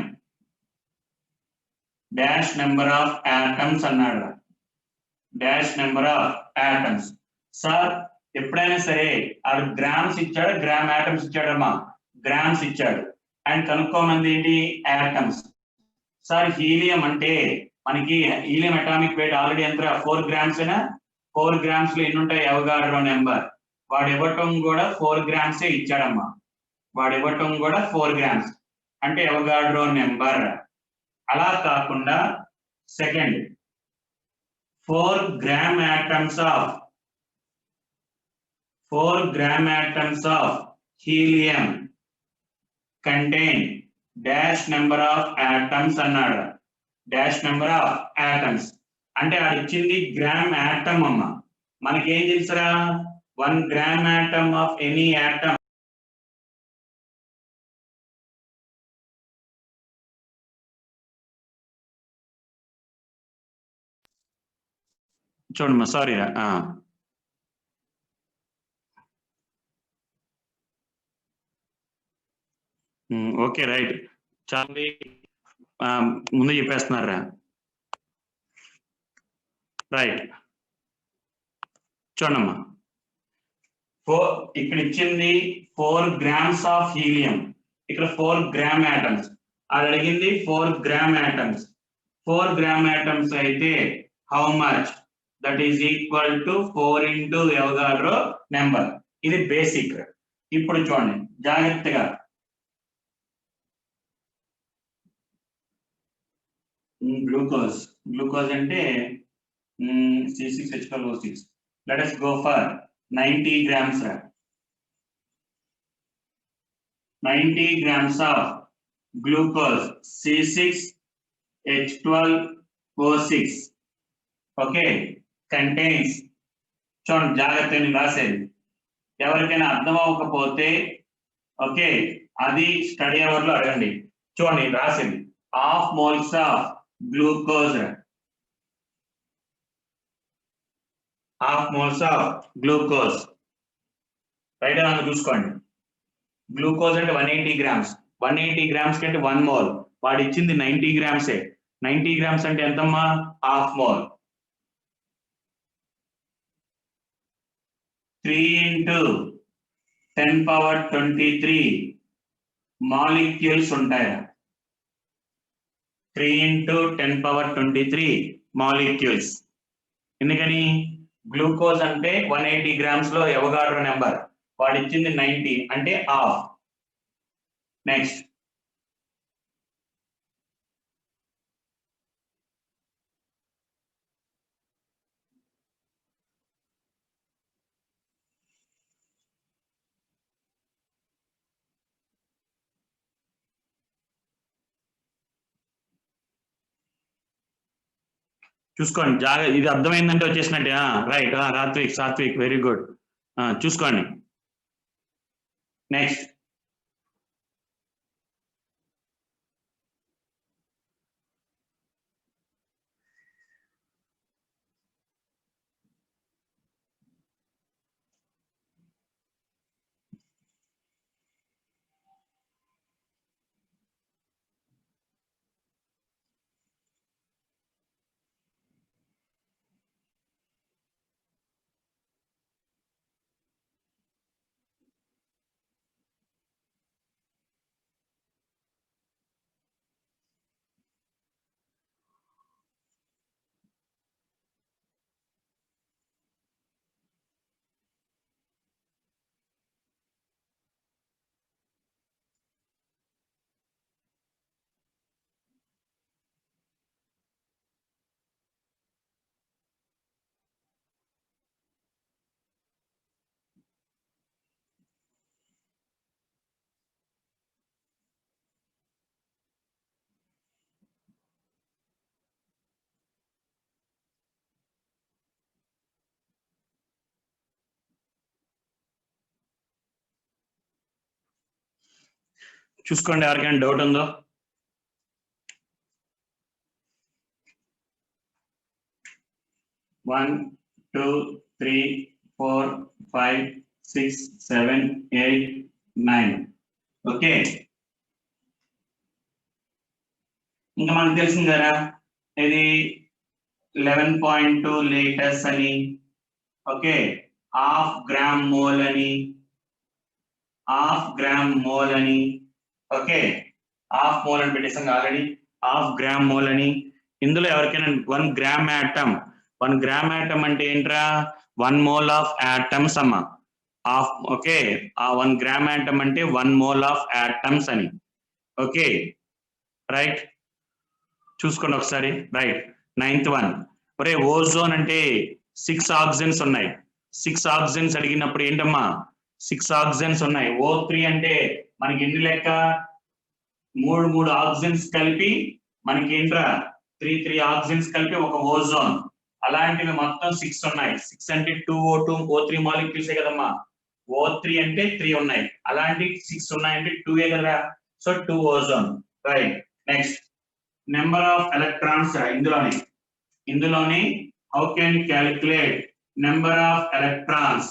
dash number of atoms అన్నాడు. Dash number of atoms. Sir ఎప్పుడైనా సరే ఆడు గ్రామ్స్ ఇచ్చాడు, గ్రామ్ ఆటమ్స్ ఇచ్చాడమ్మా. గ్రామ్స్ ఇచ్చాడు అండ్ కనుక్కోమంది ఏంటి? ఆటమ్స్. సార్ హీలియం అంటే మనకి హీలియం అటామిక్ వెయిట్ ఆల్రెడీ ఎంత? 4 grams అయినా 4 grams లో ఎన్ని ఉంటాయి? Avogadro number. వాడు ఇవ్వటం కూడా 4 grams ఇచ్చాడమ్మా. వాడు ఇవ్వటం కూడా 4 grams అంటే అవగాడ్రో నెంబర్. అలా కాకుండా second 4 gram atoms of helium contain dash number of atoms అన్నాడు. డాష్ నెంబర్ ఆఫ్ ఆటమ్స్ అంటే అది ఇచ్చింది గ్రామ్ ఆటమ్ అమ్మ. మనకేం తెలుసురా? 1 gram atom of any atom చూడమ్మా. సారీ రా. Okay right. చాలా ముందు చెప్పేస్తున్నారా? రైట్, చూడమ్మా. ఇక్కడ ఇచ్చింది 4 grams ఆఫ్ హీలియం, ఇక్కడ 4 gram ఆటమ్స్. అది అడిగింది 4 gram ఆటమ్స్. 4 gram ఆటమ్స్ అయితే how much? That is equal to 4 into Avogadro number. ఇది బేసిక్. ఇప్పుడు చూడండి జాగ్రత్తగా. గ్లూకోజ్ అంటే C6H12O6. Let us go for 90 grams. 90 grams of glucose C6H12O6. Okay, contains. చూడండి జాగ్రత్తగా రాసేది. ఎవరికైనా అర్థం అవ్వకపోతే ఓకే అది స్టడీ అవర్ లో అడగండి. చూడండి రాసేది half moles of glucose. Half moles of glucose right అని చూసుకోండి. గ్లూకోజ్ అంటే 180 grams. 180 grams కంటే 1 mole. వాడు ఇచ్చింది 90 grams. 90 grams అంటే ఎంతమ్మా? Half mole. 3 into 10^23 మాలిక్యూల్స్ ఉంటాయి. 3 into 10^23 మాలిక్యూల్స్. ఎందుకని? గ్లూకోజ్ అంటే 180 grams లో ఎవగాడ్రో నెంబర్, వాడు ఇచ్చింది 90 అంటే హాఫ్. నెక్స్ట్ చూసుకోండి జాగ్రత్త. ఇది అర్థమైందంటే వచ్చేసినట్టే. Right, Satvik very good. చూసుకోండి. నెక్స్ట్ చూసుకోండి ఎవరికైనా డౌట్ ఉందో. వన్ 2 3 4 5 6 7 8 9. ఓకే, ఇంకా మనకు తెలిసింది కదా ఇది 11.2 లీటర్స్ అని. ఓకే, హాఫ్ గ్రామ్ మోల్ అని. ఓకే, హాఫ్ మోల్ అని పెట్టేసాం ఆల్రెడీ. హాఫ్ గ్రామ్ మోల్ అని. ఇందులో ఎవరికైనా 1 gram ఆటమ్. 1 gram ఆటమ్ అంటే ఏంట్రా? 1 mole ఆఫ్ ఆటమ్స్ అమ్మా. ఓకే, ఆ 1 gram ఆటమ్ అంటే 1 mole ఆఫ్ ఆటమ్స్ అని. ఓకే రైట్, చూసుకోండి ఒకసారి. Right, 9th one. ఒరే ఓజోన్ అంటే 6 ఆక్సిజన్స్ ఉన్నాయి. 6 ఆక్సిజన్స్ అడిగినప్పుడు ఏంటమ్మా? 6 ఆక్సిజన్స్ ఉన్నాయి. O3 అంటే మనకి ఎన్ని లెక్క? 3 ఆక్సిజన్స్ కలిపి మనకి ఏంట్రా? 3 ఆక్సిజన్స్ కలిపి ఒక ఓజోన్. అలాంటివి మొత్తం 6 ఉన్నాయి. 6 అంటే 2O2 O3 మాలిక్యూల్సే కదమ్మా. O3 అంటే 3 ఉన్నాయి. అలాంటి 6 ఉన్నాయంటే 2ఏ కదా. So 2 ozone. Right, next number of electrons. ఇందులోనే how can calculate number of electrons?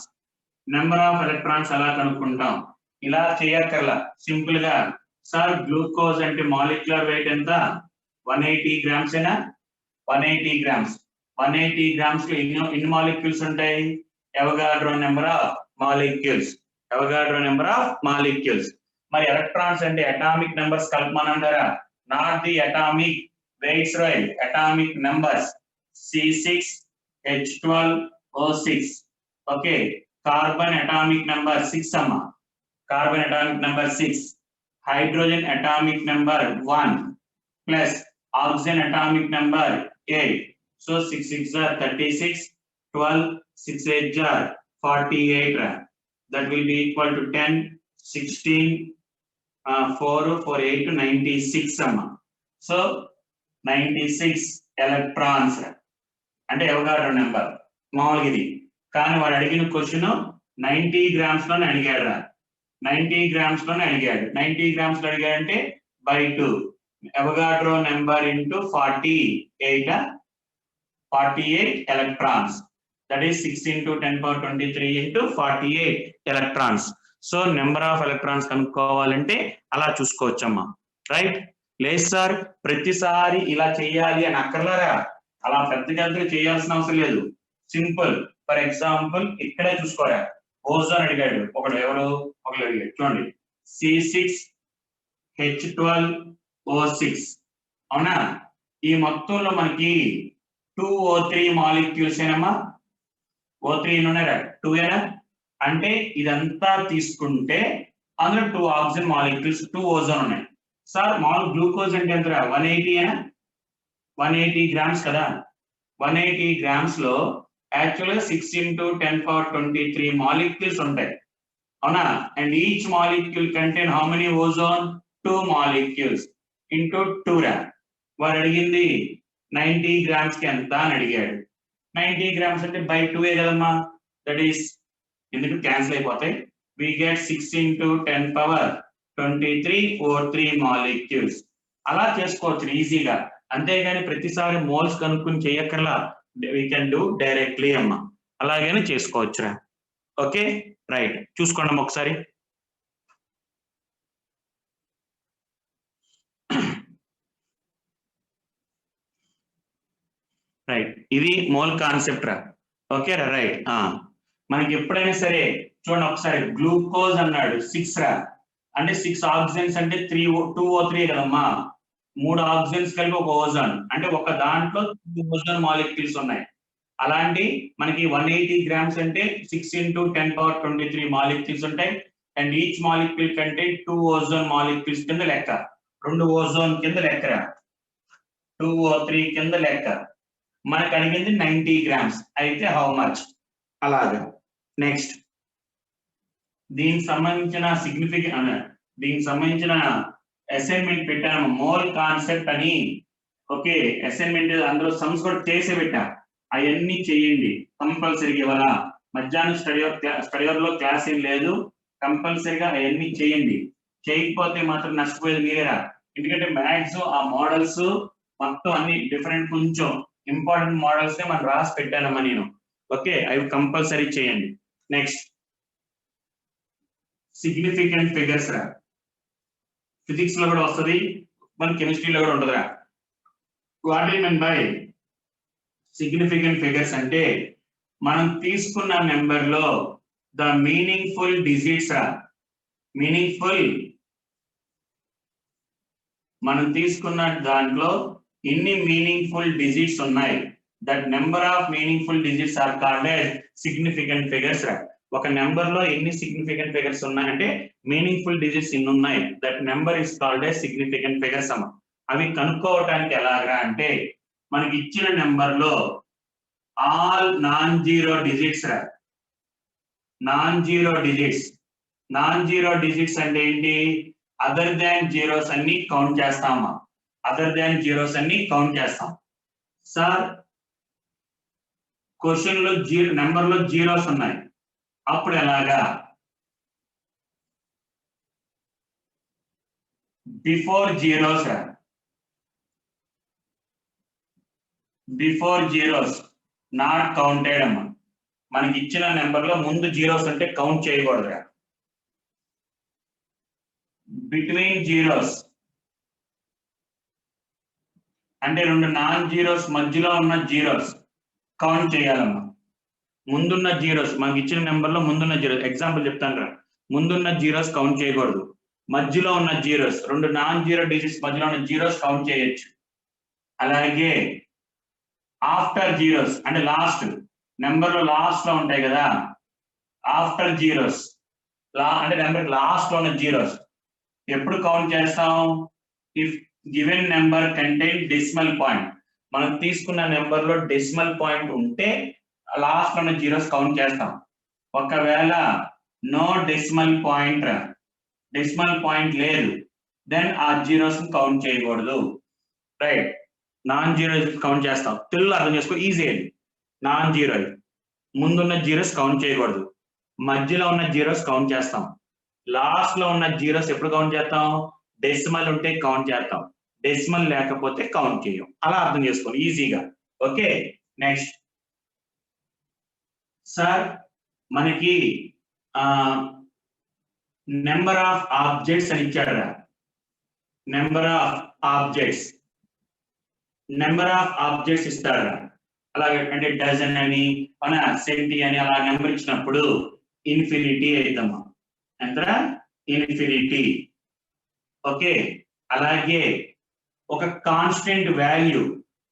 Number of electrons ఎలా కనుక్కుంటాం? ఇలా చేయక్కర్లా, సింపుల్ గా సార్ గ్లూకోజ్ అంటే మాలిక్యులర్ వెయిట్ ఎంత 180 గ్రామ్స్ ఏనా 180 గ్రామ్స్ 180 గ్రామ్స్ లో ఎన్ని మాలిక్యూల్స్ ఉంటాయి అవగాడ్రో నెంబర్ ఆఫ్ మాలిక్యూల్స్ మరి ఎలక్ట్రాన్స్ అంటే అటామిక్ నెంబర్స్ కలపమన్నారా not the atomic weights right atomic numbers C6H12O6 okay carbon atomic number 6 అమ్మా carbon atomic number 6 hydrogen atomic number 1 plus oxygen atomic number 8. So 6 6 are 36, 12, 6 8 are 48. That will be equal to 10, 16, 4, 4, 8 to 96. So 96 electrons. And Avogadro number. మామూలుగా కానీ వాడు అడిగిన క్వశ్చన్ 90 గ్రామ్స్ లో అడిగాడు 90 గ్రామ్స్ లోనే అడిగాడు 90 గ్రామ్స్ లో అడిగాడంటే by 2 Avogadro number into 48 electrons that is 6 into 10 power 23 into 48 electrons so number of electrons కనుక్కోవాలంటే అలా చూసుకోవచ్చమ్మా రైట్ లేదు సార్ ప్రతిసారి ఇలా చేయాలి అని అక్కర్లారా అలా పెద్దగా చేయాల్సిన అవసరం లేదు సింపుల్ ఫర్ ఎగ్జాంపుల్ ఇక్కడే చూసుకోరా ఓజోన్ అడిగాడు ఒకడు అడిగాడు చూడండి C6H12O6 అవునా ఈ మొత్తంలో మనకి 2O3 మాలిక్యూల్స్ ఏనమ్మా O3 ఉన్నారా 2 ఏనా అంటే ఇదంతా తీసుకుంటే అందులో 2 ఆక్సిజన్ మాలిక్యూల్స్ 2 ఓజోన్ ఉన్నాయి సార్ మామూలు గ్లూకోజ్ అంటే ఎంత 180 ఏనా 180 గ్రామ్స్ కదా 180 గ్రామ్స్ లో యాక్చువల్గా 6 into 10 power 23 మాలిక్యూల్స్ ఉంటాయి అవునా and each molecule contain how many ozone 2 molecules into 2 వాడు అడిగింది 90 గ్రామ్స్ కి ఎంత అని అడిగాడు 90 గ్రామ్స్ అంటే by 2 కదమ్మా దట్ ఈస్ ఎందుకు క్యాన్సిల్ అయిపోతాయి we get 6 into 10 power 23 3 molecules అలా చేసుకోవచ్చు ఈజీగా అంతేగాని ప్రతిసారి మోల్స్ కనుక్కుని చేయక్కర్లా we can do directly అమ్మా అలాగనే చేసుకోవచ్చురా ఓకే రైట్ చూసుకోండి ఒకసారి రైట్ ఇది మోల్ కాన్సెప్ట్ రా ఓకే రా రైట్ మనకి ఎప్పుడైనా సరే చూడండి ఒకసారి గ్లూకోజ్ అన్నాడు 6 రా అంటే 6 ఆక్సిజన్స్ అంటే 2O3 కదమ్మా 3 ఆక్సిజన్స్ కలిపి ఒక ఓజోన్ అంటే ఒక దాంట్లో 2 ఓజోన్ మాలిక్యూల్స్ ఉన్నాయి అలాంటి మనకి 180 గ్రామ్స్ అంటే 6 into 10 power 23 మాలిక్యూల్స్ ఉంటాయి అండ్ ఈచ్ మాలిక్యూల్ కంటే 2 ఓజోన్ మాలిక్యూల్స్ కింద లెక్క 2 ఓజోన్ కింద లెక్కరా 2O3 కింద లెక్క మనకు అడిగింది 90 గ్రామ్స్ అయితే హౌ మచ్ అలాగా నెక్స్ట్ దీనికి సంబంధించిన అసైన్మెంట్ పెట్టాను మోల్ కాన్సెప్ట్ అని ఓకే అసైన్మెంట్ అందులో సమ్స్ కూడా చేసే పెట్టా అవన్నీ చేయండి కంపల్సరీగా ఇవాళ మధ్యాహ్నం స్టడీ లో క్లాస్ ఏం లేదు కంపల్సరీగా అవన్నీ చేయండి చేయకపోతే మాత్రం నష్టపోయేది మీరేరా ఎందుకంటే మ్యాథ్స్ ఆ మోడల్స్ మొత్తం అన్ని డిఫరెంట్ కొంచెం ఇంపార్టెంట్ మోడల్స్ మనం రాసి పెట్టానమ్మా నేను ఓకే అవి కంపల్సరీ చేయండి నెక్స్ట్ సిగ్నిఫికెంట్ ఫిగర్స్ రా ఫిజిక్స్ లో కూడా వస్తుంది మన కెమిస్ట్రీలో కూడా ఉంటుందిరా what I mean by significant figures అంటే మనం తీసుకున్న నెంబర్ లో ద మీనింగ్ఫుల్ డిజిట్స్ మనం తీసుకున్న దాంట్లో ఎన్ని మీనింగ్ఫుల్ డిజిట్స్ ఉన్నాయి that number of meaningful digits are called as significant figures ఒక నెంబర్ లో ఎన్ని సిగ్నిఫికెంట్ ఫిగర్స్ ఉన్నాయంటే మీనింగ్ఫుల్ డిజిట్స్ ఇన్ని ఉన్నాయి that number is called as significant figures అమ్మ అవి కనుక్కోవటానికి ఎలాగా అంటే మనకి ఇచ్చిన నెంబర్ లో ఆల్ నాన్ జీరో డిజిట్స్ అంటే ఏంటి అదర్ దాన్ జీరోస్ అన్ని కౌంట్ చేస్తామా సార్ క్వశ్చన్ లో నెంబర్ లో జీరోస్ ఉన్నాయి అప్పుడు ఎలాగా బిఫోర్ జీరోస్ నాట్ కౌంటెడ్ అమ్మా మనకి ఇచ్చిన నెంబర్ లో ముందు జీరోస్ అంటే కౌంట్ చేయకూడదురా బిట్వీన్ జీరోస్ అంటే రెండు నాన్ జీరోస్ మధ్యలో ఉన్న జీరోస్ కౌంట్ చేయాలమ్మా. ముందున్న జీరోస్ మనకి ఇచ్చిన నెంబర్లో ముందున్న జీరోస్ ఎగ్జాంపుల్ చెప్తాను రా. ముందున్న జీరోస్ కౌంట్ చేయకూడదు, మధ్యలో ఉన్న జీరోస్ రెండు నాన్ జీరో డిజిట్స్ మధ్యలో ఉన్న జీరోస్ కౌంట్ చేయొచ్చు. అలాగే ఆఫ్టర్ జీరోస్ అంటే లాస్ట్ నెంబర్లో లాస్ట్ లో ఉంటాయి కదా, ఆఫ్టర్ జీరోస్ అంటే నెంబర్ లాస్ట్ లో ఉన్న జీరోస్ ఎప్పుడు కౌంట్ చేస్తాం? If given number contain decimal point, మనం తీసుకున్న నెంబర్ లో డెసిమల్ పాయింట్ ఉంటే లాస్ట్ లో ఉన్న జీరోస్ కౌంట్ చేస్తాం. ఒకవేళ నో డెసిమల్ పాయింట్ లేదు, దెన్ ఆ జీరోస్ కౌంట్ చేయకూడదు. రైట్, నాన్ జీరో కౌంట్ చేస్తాం. తెలుగులో అర్థం చేసుకో, ఈజీ అండి. నాన్ జీరో ముందున్న జీరోస్ కౌంట్ చేయకూడదు, మధ్యలో ఉన్న జీరోస్ కౌంట్ చేస్తాం. లాస్ట్ లో ఉన్న జీరోస్ ఎప్పుడు కౌంట్ చేస్తాం? డెసిమల్ ఉంటే కౌంట్ చేస్తాం, డెసిమల్ లేకపోతే కౌంట్ చేయం. అలా అర్థం చేసుకోండి ఈజీగా. ఓకే, నెక్స్ట్ సార్ మనకి నెంబర్ ఆఫ్ ఆబ్జెక్ట్స్ అని ఇచ్చాడు. నెంబర్ ఆఫ్ ఆబ్జెక్ట్స్ ఇస్తాడు. అలాగే అంటే డజన్ అని మన సెంటీ అని అలా నెంబర్ ఇచ్చినప్పుడు ఇన్ఫినిటీ అవుతామా, ఎంత? ఇన్ఫినిటీ. ఓకే, అలాగే ఒక కాన్స్టెంట్ వాల్యూ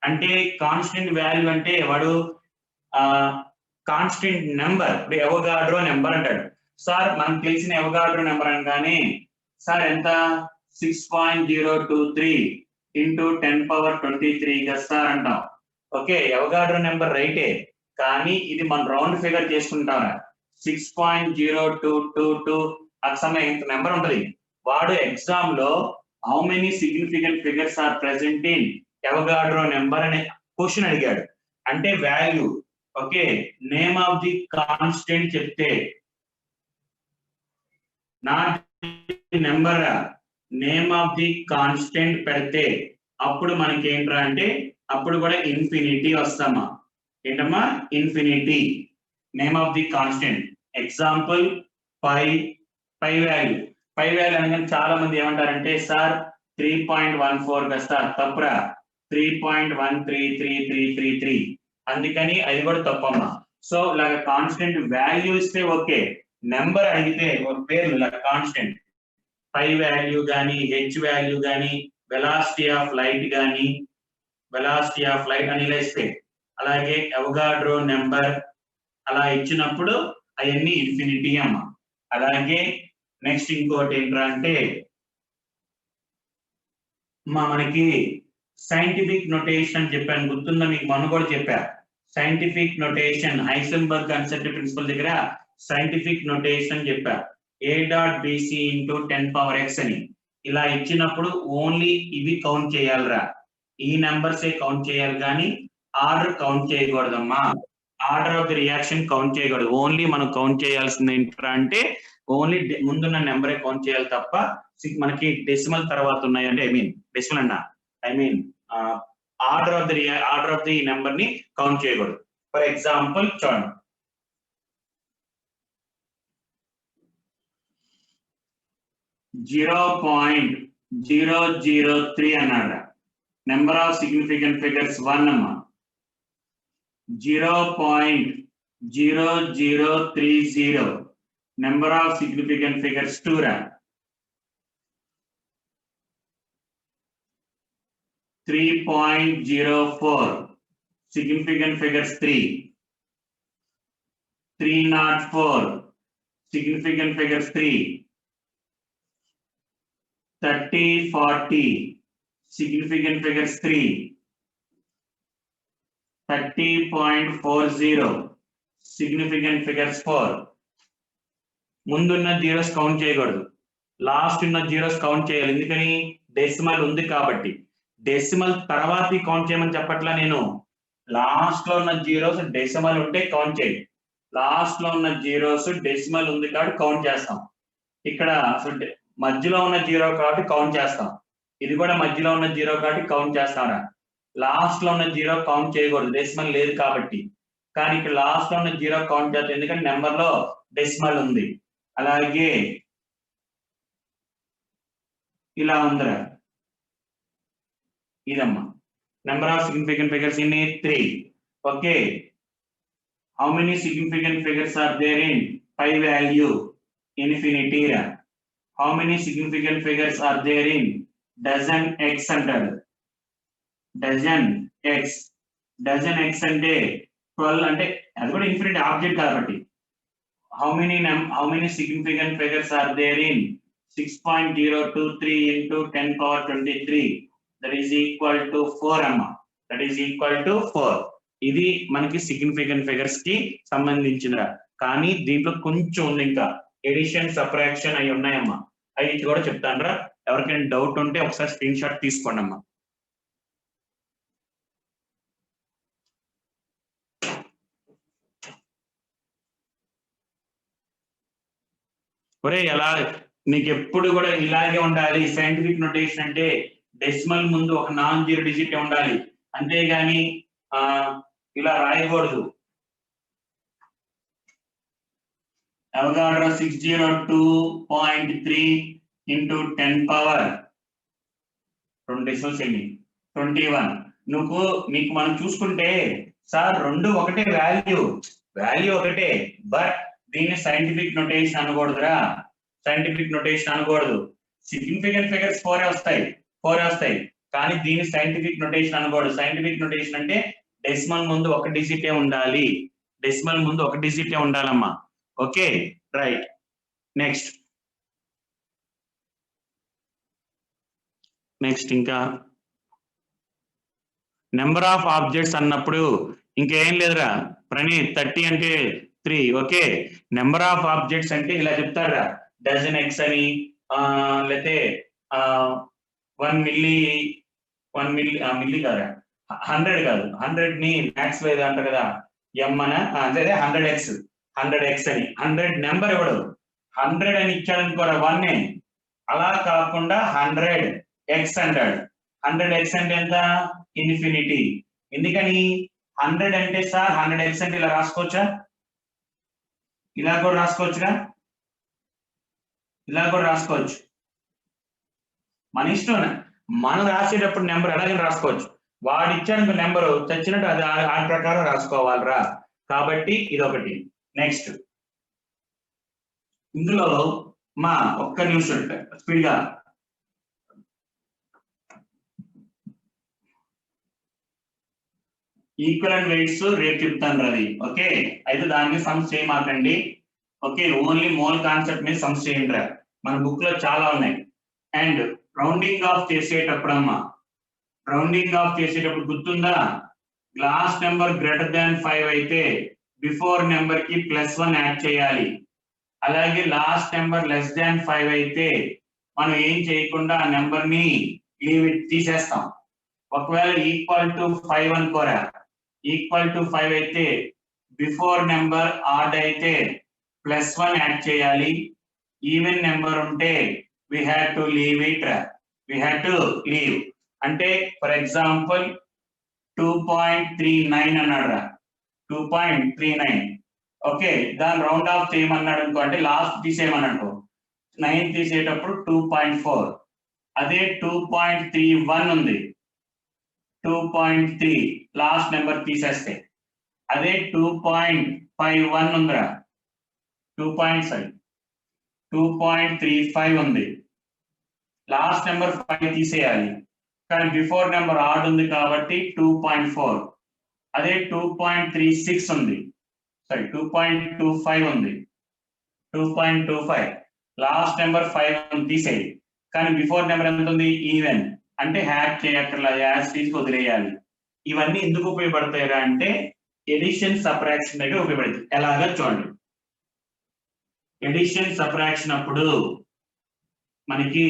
అంటే వాడు కాన్స్టెంట్ నెంబర్. ఇప్పుడు ఎవగాడ్రో నెంబర్ అంటాడు. సార్ మనకు తెలిసిన ఎవగాడ్రో నెంబర్ అనగానే సార్ ఎంత? 6.023 into 10^23 కదా సార్ అంటాం. ఓకే, ఎవగాడ్రో నెంబర్ రైటే, కానీ ఇది మనం రౌండ్ ఫిగర్ చేసుకుంటాం. 6.0222 సమయం ఇంత నెంబర్ ఉంటుంది. వాడు ఎగ్జామ్ లో how many significant figures are present in Avogadro number అనే క్వశ్చన్ అడిగాడు. అంటే value. Okay, name of the constant చెప్తే, not number, name of the constant పెడితే అప్పుడు మనకి ఏంట్రా అంటే అప్పుడు కూడా ఇన్ఫినిటీ వస్తామా. ఏంటమ్మా? Infinity. Name of the constant. Example pi value అనగానే చాలా మంది ఏమంటారంటే సార్ 3.14 కదా సార్, తప్పురా, 3.133333, అందుకని అది కూడా తప్పమ్మా. సో ఇలాగ కాన్స్టెంట్ వాల్యూ ఇస్తే ఓకే, నెంబర్ అడిగితే ఒక పేరు ఇలా కాన్స్టెంట్, పై వాల్యూ కానీ హెచ్ వాల్యూ కానీ వెలాసిటీ ఆఫ్ లైట్ అని ఇలా ఇస్తే, అలాగే ఎవగాడ్రో నెంబర్ అలా ఇచ్చినప్పుడు అవన్నీ ఇన్ఫినిటీ అమ్మ. అలాగే నెక్స్ట్ ఇంకోటి ఏంట్రా అంటే మనకి సైంటిఫిక్ నొటేషన్ చెప్పాను, గుర్తుందా మీకు? మొన్న కూడా చెప్పా scientific notation. Heisenberg concept principle దగ్గర సైంటిఫిక్ నొటేషన్ చెప్పా. A.BC into 10^x అని ఇలా ఇచ్చినప్పుడు ఓన్లీ ఇవి కౌంట్ చేయాలిరా, ఈ నెంబర్సే కౌంట్ చేయాలి, కానీ ఆర్డర్ కౌంట్ చేయకూడదమ్మా. Order of the reaction count చేయకూడదు. ఓన్లీ మనం కౌంట్ చేయాల్సింది ఏంట్రా అంటే ఓన్లీ ముందున్న నెంబరే కౌంట్ చేయాలి తప్ప మనకి డెసిమల్ తర్వాత ఉన్నాయి అంటే డెసిమల్ అన్నా ఆర్డర్ ఆఫ్ ది నెంబర్ ని కౌంట్ చేయకూడదు. ఫర్ ఎగ్జాంపుల్ చూడండి, 0.003 అన్నాడు. నెంబర్ ఆఫ్ సిగ్నిఫికెంట్ ఫిగర్స్ 1 అమ్మా. 0.0030 నెంబర్ ఆఫ్ సిగ్నిఫికెంట్ ఫిగర్స్ 2 రా. 3.04 significant figures 3. 304 significant figures 3. 3040 significant figures 3. 30.40 significant figures 4. ముందున్న జీరోస్ కౌంట్ చేయకూడదు, లాస్ట్ ఉన్న జీరోస్ కౌంట్ చేయాలి. ఎందుకని? డెసిమల్ ఉంది కాబట్టి. డెసిమల్ తర్వాత కౌంట్ చేయమని చెప్పట్లా నేను. లాస్ట్ లో ఉన్న జీరోస్ డెసిమల్ ఉంటే కౌంట్ చేయి. లాస్ట్ లో ఉన్న జీరోస్ డెసిమల్ ఉంది కాబట్టి కౌంట్ చేస్తాం. ఇక్కడ మధ్యలో ఉన్న జీరో కాబట్టి కౌంట్ చేస్తాం. ఇది కూడా మధ్యలో ఉన్న జీరో కాబట్టి కౌంట్ చేస్తారా. లాస్ట్ లో ఉన్న జీరో కౌంట్ చేయకూడదు, డెసిమల్ లేదు కాబట్టి. కానీ ఇక్కడ లాస్ట్ లో ఉన్న జీరో కౌంట్ చేస్తాం, ఎందుకంటే నెంబర్ లో డెసిమల్ ఉంది. అలాగే ఇలా ఉందిరా ఇదమ్మా number of significant figures in 3. Okay, how many significant figures are there in 5 value infinity రా. How many significant figures are there in dozen eggs అంటారు. డజన్ ఎక్స్, డజన్ ఎక్స్ అంటే 12 అంటే అది కూడా ఇన్ఫినిటీ ఆబ్జెక్ట్ కాబట్టి how many significant figures are there in 6.023 into 10 power 23, that is equal to 4 amma, that is equal to 4. ఇది మనకి సిగ్నిఫికెంట్ ఫిగర్స్ కి సంబంధించిన, కానీ దీంట్లో కొంచెం ఉంది ఇంకా ఎడిషన్ సబ్ట్రాక్షన్ అవి ఉన్నాయమ్మా, అవి కూడా చెప్తాను రా. ఎవరికైనా డౌట్ ఉంటే ఒకసారి స్క్రీన్ షాట్ తీసుకోండి అమ్మా. ఒరే ఎలా నీకు ఎప్పుడు కూడా ఇలాగే ఉండాలి. సైంటిఫిక్ నోటేషన్ అంటే డెసిమల్ ముందు ఒక నాన్ జీరో డిజిట్ ఉండాలి, అంతేగాని ఇలా రాయకూడదు. Avogadro 602.3 into 10 power 2 decimals 21. నీకు మనం చూసుకుంటే సార్ రెండు ఒకటే వాల్యూ ఒకటే, బట్ దీన్ని సైంటిఫిక్ నోటేషన్ అనకూడదురా. సైంటిఫిక్ నోటేషన్ అనకూడదు. సిగ్నిఫికెంట్ ఫిగర్స్ 4 వస్తాయి, కానీ దీన్ని సైంటిఫిక్ నోటేషన్ అనకూడదు. సైంటిఫిక్ నోటేషన్ అంటే డెసిమల్ ముందు ఒక డిజిటే ఉండాలి, డెసిమల్ ముందు ఒక డిజిటే ఉండాలమ్మా. Okay right. నెక్స్ట్ ఇంకా నెంబర్ ఆఫ్ ఆబ్జెక్ట్స్ అన్నప్పుడు ఇంకేం లేదురా ప్రణీత్. 30 అంటే 3. ఓకే, నెంబర్ ఆఫ్ ఆబ్జెక్ట్స్ అంటే ఇలా చెప్తారా, డజన్ ఎక్స్ అని, లేకపోతే 1 మిల్లీ కాదా, 100 కాదు, 100 ని మ్యాక్స్ లేదు అంటారు కదా, ఎం అన అదే 100x అని 100 నెంబర్ ఇవ్వడు, 100 అని ఇచ్చాడు అనుకోరా 1 అలా కాకుండా 100x అంటాడు. 100x అంటే ఎంత, ఇన్ఫినిటీ. ఎందుకని 100 అంటే సార్ 100x అంటే ఇలా రాసుకోవచ్చా, ఇలా కూడా రాసుకోవచ్చుగా, ఇలా కూడా రాసుకోవచ్చు. మన ఇష్టం, మనం రాసేటప్పుడు నెంబర్ ఎలాగైనా రాసుకోవచ్చు. వాడు ఇచ్చాడు నెంబరు చచ్చినట్టు అది ఆ ప్రకారం రాసుకోవాలరా. కాబట్టి ఇదొకటి. నెక్స్ట్ ఇందులో మా ఒక్క నిమిషం స్పీడ్ గా ఈక్వలెంట్ వెయిట్స్ రేపు చెప్తాను రవి. ఓకే, అయితే దానికి సమ్స్ చేయమాకండి. ఓకే, ఓన్లీ మోల్ కాన్సెప్ట్ మీద సమ్స్ చేయండి రా. మన బుక్ లో చాలా ఉన్నాయి. అండ్ రౌండింగ్ ఆఫ్ చేసేటప్పుడు గుర్తుందా, లాస్ట్ నెంబర్ గ్రేటర్ దాన్ 5 అయితే బిఫోర్ నెంబర్ కి +1 యాడ్ చేయాలి. అలాగే లాస్ట్ నెంబర్ లెస్ దాన్ 5 అయితే మనం ఏం చేయకుండా ఆ నెంబర్ ని తీసేస్తాం. ఒకవేళ ఈక్వల్ టు 5 అనుకోరా, ఈక్వల్ టు 5 అయితే బిఫోర్ నెంబర్ ఆడ్ అయితే +1 యాడ్ చేయాలి. ఈవెన్ నెంబర్ ఉంటే we had to leave it. అంటే ఫర్ ఎగ్జాంపుల్ 2.39 అన్నాడు, 2.39. ఓకే, దాని రౌండ్ ఆఫ్ చేయమన్నాడు అనుకో, అంటే లాస్ట్ తీసేయమన్నాడు, 9 తీసేటప్పుడు 2.4. అదే 2.31 ఉంది, 2.3 లాస్ట్ నెంబర్ తీసేస్తే. అదే 2.51 ఉందిరా, 2.35 ఉంది, లాస్ట్ నెంబర్ 5 తీసేయాలి, కానీ బిఫోర్ నెంబర్ ఆడ్ ఉంది కాబట్టి 2.4. అదే 2.36 ఉంది, 2.25 ఉంది, 2.25 లాస్ట్ నెంబర్ 5 తీసేయాలి, కానీ బిఫోర్ నెంబర్ ఎంత ఉంది, ఈవెన్, అంటే హ్యాడ్ చేయక్కర్లా, యాజ్ తీసుకు వదిలేయాలి. ఇవన్నీ ఎందుకు ఉపయోగపడతాయిరా అంటే ఎడిషన్ సబ్ట్రాక్షన్ దగ్గర ఉపయోగపడుతుంది. ఎలాగా చూడండి, ఎడిషన్ సబ్ట్రాక్షన్ అప్పుడు మనకి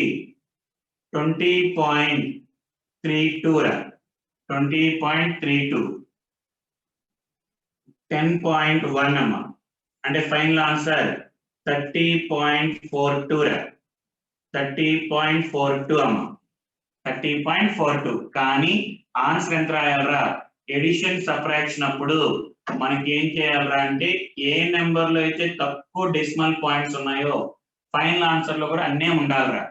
20.32 10.1 అమ్మా, అంటే ఫైనల్ ఆన్సర్ 30.42 30.42 అమ్మా, 30.42. కానీ ఆన్సర్ ఎంత రాయాలరా, ఎడిషన్ సబ్ట్రాక్షన్ అప్పుడు మనకి ఏం చేయాలరా అంటే ఏ నెంబర్ లో అయితే తక్కువ డెసిమల్ పాయింట్స్ ఉన్నాయో ఫైనల్ ఆన్సర్ లో కూడా అన్నే ఉండాలిరా.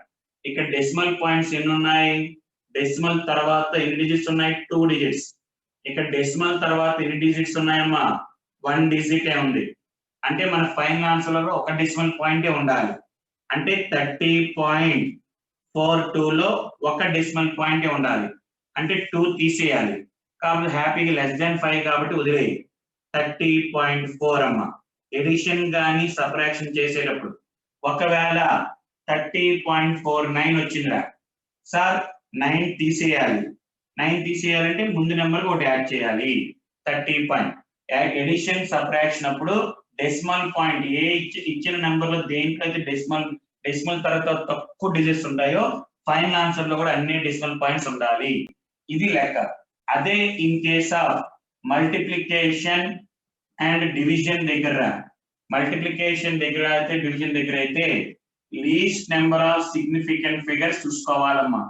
ఇక్కడ డెసిమల్ పాయింట్స్ ఎన్ని ఉన్నాయి? డెసిమల్ తర్వాత ఎన్ని డిజిట్స్ ఉన్నాయి? 2 డిజిట్స్. ఇక్కడ డెసిమల్ తర్వాత ఎన్ని డిజిట్స్ ఉన్నాయమ్మా? 1 డిజిటే ఉంది. అంటే మన ఫైనల్ ఆన్సర్ లో ఒక డెసిమల్ పాయింటే ఉండాలి. అంటే 30.42 లో ఒక డెసిమల్ పాయింటే ఉండాలి. అంటే 2 తీసేయాలి. కాబట్టి హ్యాపీగా <5 కాబట్టి వదిలేయి. 30.4 అమ్మా. ఎడిషన్ గాని సబ్ట్రాక్షన్ చేసేటప్పుడు ఒకవేళ 30.49 వచ్చిందిరా సార్, 9 తీసేయాలి. 9 తీసేయాలంటే ముందు నెంబర్ ఒకటి యాడ్ చేయాలి. 30. ఎడిషన్ సబ్ట్రాక్షన్ అప్పుడు డెసిమల్ పాయింట్ ఇచ్చిన నెంబర్ లో దేంట్లో అయితే డెసిమల్ తర్వాత తక్కువ డిజిట్స్ ఉంటాయో ఫైనల్ ఆన్సర్ లో కూడా అన్ని డెసిమల్ పాయింట్స్ ఉండాలి. ఇది లెక్క. అదే in case of multiplication and division దగ్గర, మల్టిప్లికేషన్ దగ్గర అయితే డివిజన్ దగ్గర అయితే least number of significant figures చూసుకోవాలమ్మా.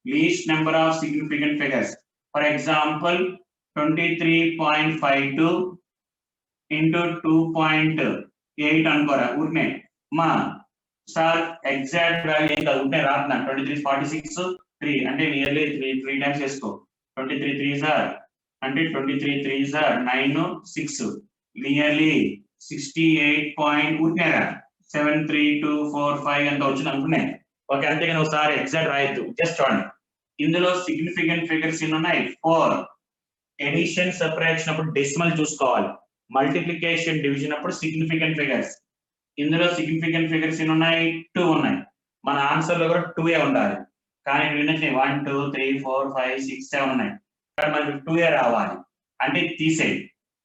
Least number of significant figures. For example 23.52 into 2.8 అనుకోరా ఊరినే మా సార్ ఎగ్జాక్ట్ వాల్యూ ఏం కాదు ఉంటే రాస్తున్నా. 23.46 3 అంటే నియర్లీ 3 టైమ్స్ వేసుకో. 23 3 సార్ అంటే 23 3 సార్ 9 6 నియర్లీ 68 ఊరినేరా 73245 అంత వచ్చింది అనుకున్నాయి. ఓకే, అంతేగాని ఒకసారి ఎగ్జాక్ట్ రాయొద్దు. జస్ట్ చూడండి, ఇందులో సిగ్నిఫికెంట్ ఫిగర్స్ ఎన్ని ఉన్నాయి? 4. ఎడిషన్ సబ్ట్రాక్షన్ అప్పుడు డెసిమల్ చూసుకోవాలి. మల్టిప్లికేషన్ డివిజన్ అప్పుడు సిగ్నిఫికెంట్ ఫిగర్స్. ఇందులో సిగ్నిఫికెంట్ ఫిగర్స్ ఎన్ని ఉన్నాయి? 2 ఉన్నాయి. మన ఆన్సర్ లో కూడా 2 ఉండాలి. కానీ 1 2 3 4 5 6 7 ఉన్నాయి. కానీ మనకి 2 రావాలి. అంటే తీసేయి.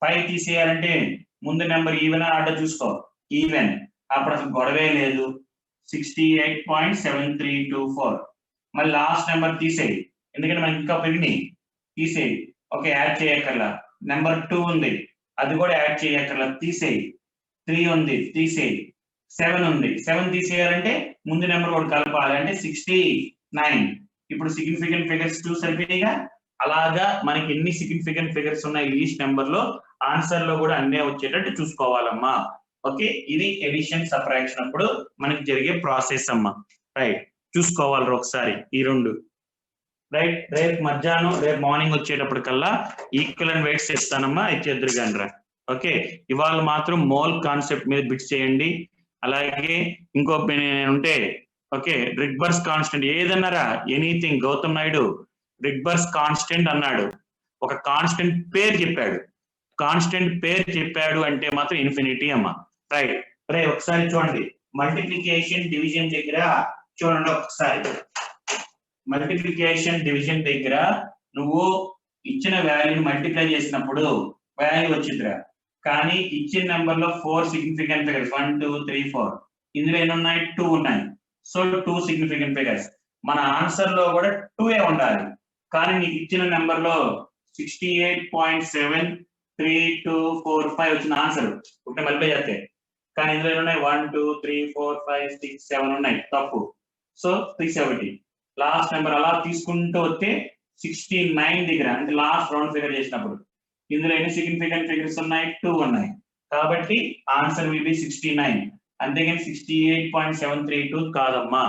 5 తీసేయాలంటే ముందు నెంబర్ ఈవెన్ ఆర్డర్ చూసుకో. ఈవెన్, అప్పుడు అసలు గొడవే లేదు. 68.7324. మళ్ళీ లాస్ట్ నెంబర్ తీసేయి, ఎందుకంటే మనకి ఇంకా పెరిగినాయి. తీసేయి. Okay, add చేయక్కర్లా. నెంబర్ 2 ఉంది, అది కూడా యాడ్ చేయక్కర్లా. తీసేయి. 3 ఉంది, తీసేయి. 7 ఉంది, 7 తీసేయాలంటే ముందు నెంబర్ కూడా కలపాలి. అంటే 69. ఇప్పుడు సిగ్నిఫికెంట్ ఫిగర్స్ 2 సరిపోయినాయిగా. అలాగా మనకి ఎన్ని సిగ్నిఫికెంట్ ఫిగర్స్ ఉన్నాయి లీస్ట్ నెంబర్ లో, ఆన్సర్ లో కూడా అన్నీ వచ్చేటట్టు చూసుకోవాలమ్మా. ఓకే, ఇది ఎడిషన్ సబ్ట్రాక్షన్ అప్పుడు మనకి జరిగే ప్రాసెస్ అమ్మా. రైట్, చూసుకోవాలి ఒకసారి ఈ రెండు. రైట్, రేపు మధ్యాహ్నం రేపు మార్నింగ్ వచ్చేటప్పటికల్లా ఈక్వలెంట్ వెయిట్స్ ఇస్తానమ్మా, ఇచ్చేద్దరు గండ్రా. ఓకే, ఇవాళ మాత్రం మోల్ కాన్సెప్ట్ మీద బిట్స్ చేయండి. అలాగే ఇంకో ఉంటే ఓకే, రిగ్బర్స్ కాన్స్టెంట్ ఏదన్నారా? Anything. Gautam Naidu Rydberg's constant అన్నాడు, ఒక కాన్స్టెంట్ పేరు చెప్పాడు. కాన్స్టెంట్ పేరు చెప్పాడు అంటే మాత్రం ఇన్ఫినిటీ అమ్మా. రైట్, రే ఒకసారి చూడండి, మల్టిప్లికేషన్ డివిజన్ దగ్గర చూడండి ఒకసారి. మల్టిప్లికేషన్ డివిజన్ దగ్గర నువ్వు ఇచ్చిన వాల్యూని మల్టిప్లై చేసినప్పుడు వాల్యూ వచ్చిందిరా. కానీ ఇచ్చిన నెంబర్ లో 4 సిగ్నిఫికెంట్ ఫిగర్స్ 1 2 3 4. ఇందులో ఎన్ని ఉన్నాయి? 2 ఉన్నాయి. So 2 significant figures. మన ఆన్సర్ లో కూడా 2 ఉండాలి. కానీ నీకు ఇచ్చిన నెంబర్ లో 68.73245 వచ్చిన ఆన్సర్ ఒకటి మల్టిప్లై చేస్తే. కానీ ఇందులో ఎన్ని ఉన్నాయి? 1 2 3 4 5 6 7 ఉన్నాయి. తప్పు. సో 370. లాస్ట్ నెంబర్ అలా తీసుకుంటూ వస్తే 69 దగ్గర, అంటే లాస్ట్ రౌండ్ ఫిగర్ చేసినప్పుడు ఇందులో ఎన్ని సిగ్నిఫికెంట్ ఫిగర్స్ ఉన్నాయి? 2 ఉన్నాయి. కాబట్టి ఆన్సర్ విల్ బి 69. అంతేగాని 68.732 కాదమ్మా.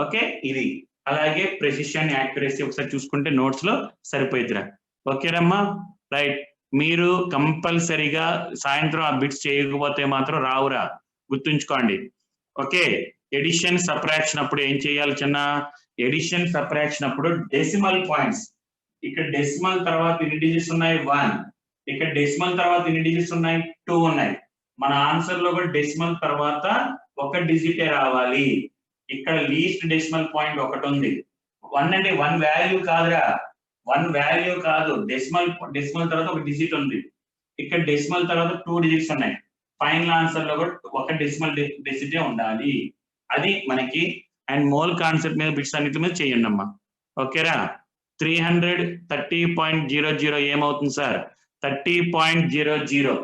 ఓకే, ఇది. అలాగే ప్రెసిషన్ యాక్యురసీ ఒకసారి చూసుకుంటే నోట్స్ లో సరిపోయిద్దిరా. ఓకేనమ్మా. రైట్, మీరు కంపల్సరీగా సాయంత్రం ఆ బిట్స్ చేయకపోతే మాత్రం రావురా, గుర్తుంచుకోండి. ఓకే, ఎడిషన్ సబ్ట్రాక్షన్ అప్పుడు ఏం చేయాలి చిన్న? ఎడిషన్ సబ్ట్రాక్షన్ అప్పుడు డెసిమల్ పాయింట్స్. ఇక్కడ డెసిమల్ తర్వాత ఎన్ని డిజిట్స్ ఉన్నాయి? 1. ఇక్కడ డెసిమల్ తర్వాత ఎన్ని డిజిట్స్ ఉన్నాయి? 2 ఉన్నాయి. మన ఆన్సర్ లో కూడా డెసిమల్ తర్వాత ఒక డిజిటే రావాలి. ఇక్కడ లీస్ట్ డెసిమల్ పాయింట్ ఒకటి ఉంది. 1 అంటే 1 వాల్యూ కాదురా, 1 వాల్యూ కాదు. డెసిమల్ తర్వాత ఒక డిజిట్ ఉంది. ఇక్కడ డెసిమల్ తర్వాత 2 డిజిట్స్ ఉన్నాయి. ఫైనల్ ఆన్సర్ లో కూడా ఒక డెసిమల్ డిజిటే ఉండాలి. అది మనకి. అండ్ మోల్ కాన్సెప్ట్ మీద బిట్స్ అన్నిటి మీద చేయండి అమ్మా. ఓకేరా. 330.00 ఏమవుతుంది సార్? 30.00.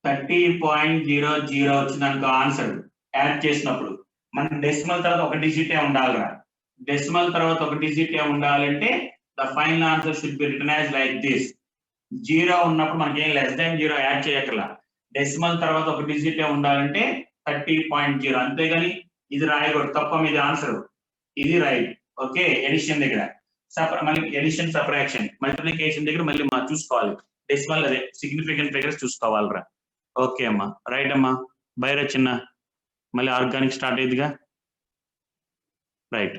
30.00 వచ్చిందనుకో ఆన్సర్ యాడ్ చేసినప్పుడు మన డెసిమల్ తర్వాత ఒక డిజిటే ఉండాలిరా. డెసిమల్ తర్వాత ఒక డిజిటే ఉండాలంటే the final answer should be written as like this. 0 ఉన్నప్పుడు మనకి ఏం <0 యాడ్ చేయక్కర్లా. డెసిమల్ తర్వాత ఒక డిజిటే ఉండాలంటే 30.0. అంతేగాని ఇది రాయకూడదు, తప్ప ఇది ఆన్సర్, ఇది రైట్. ఓకే, ఎడిషన్ దగ్గర మళ్ళీ ఎడిషన్, సబ్ట్రాక్షన్, మల్టిప్లికేషన్ దగ్గర మళ్ళీ మా చూసుకోవాలి, డెసిమల్ అదే సిగ్నిఫికెంట్ ఫిగర్స్ చూసుకోవాలరా. ఓకే అమ్మా, రైట్ అమ్మా. బైరా చిన్న, మళ్ళీ ఆర్గానిక్ స్టార్ట్ అయ్యిదిగా, రైట్.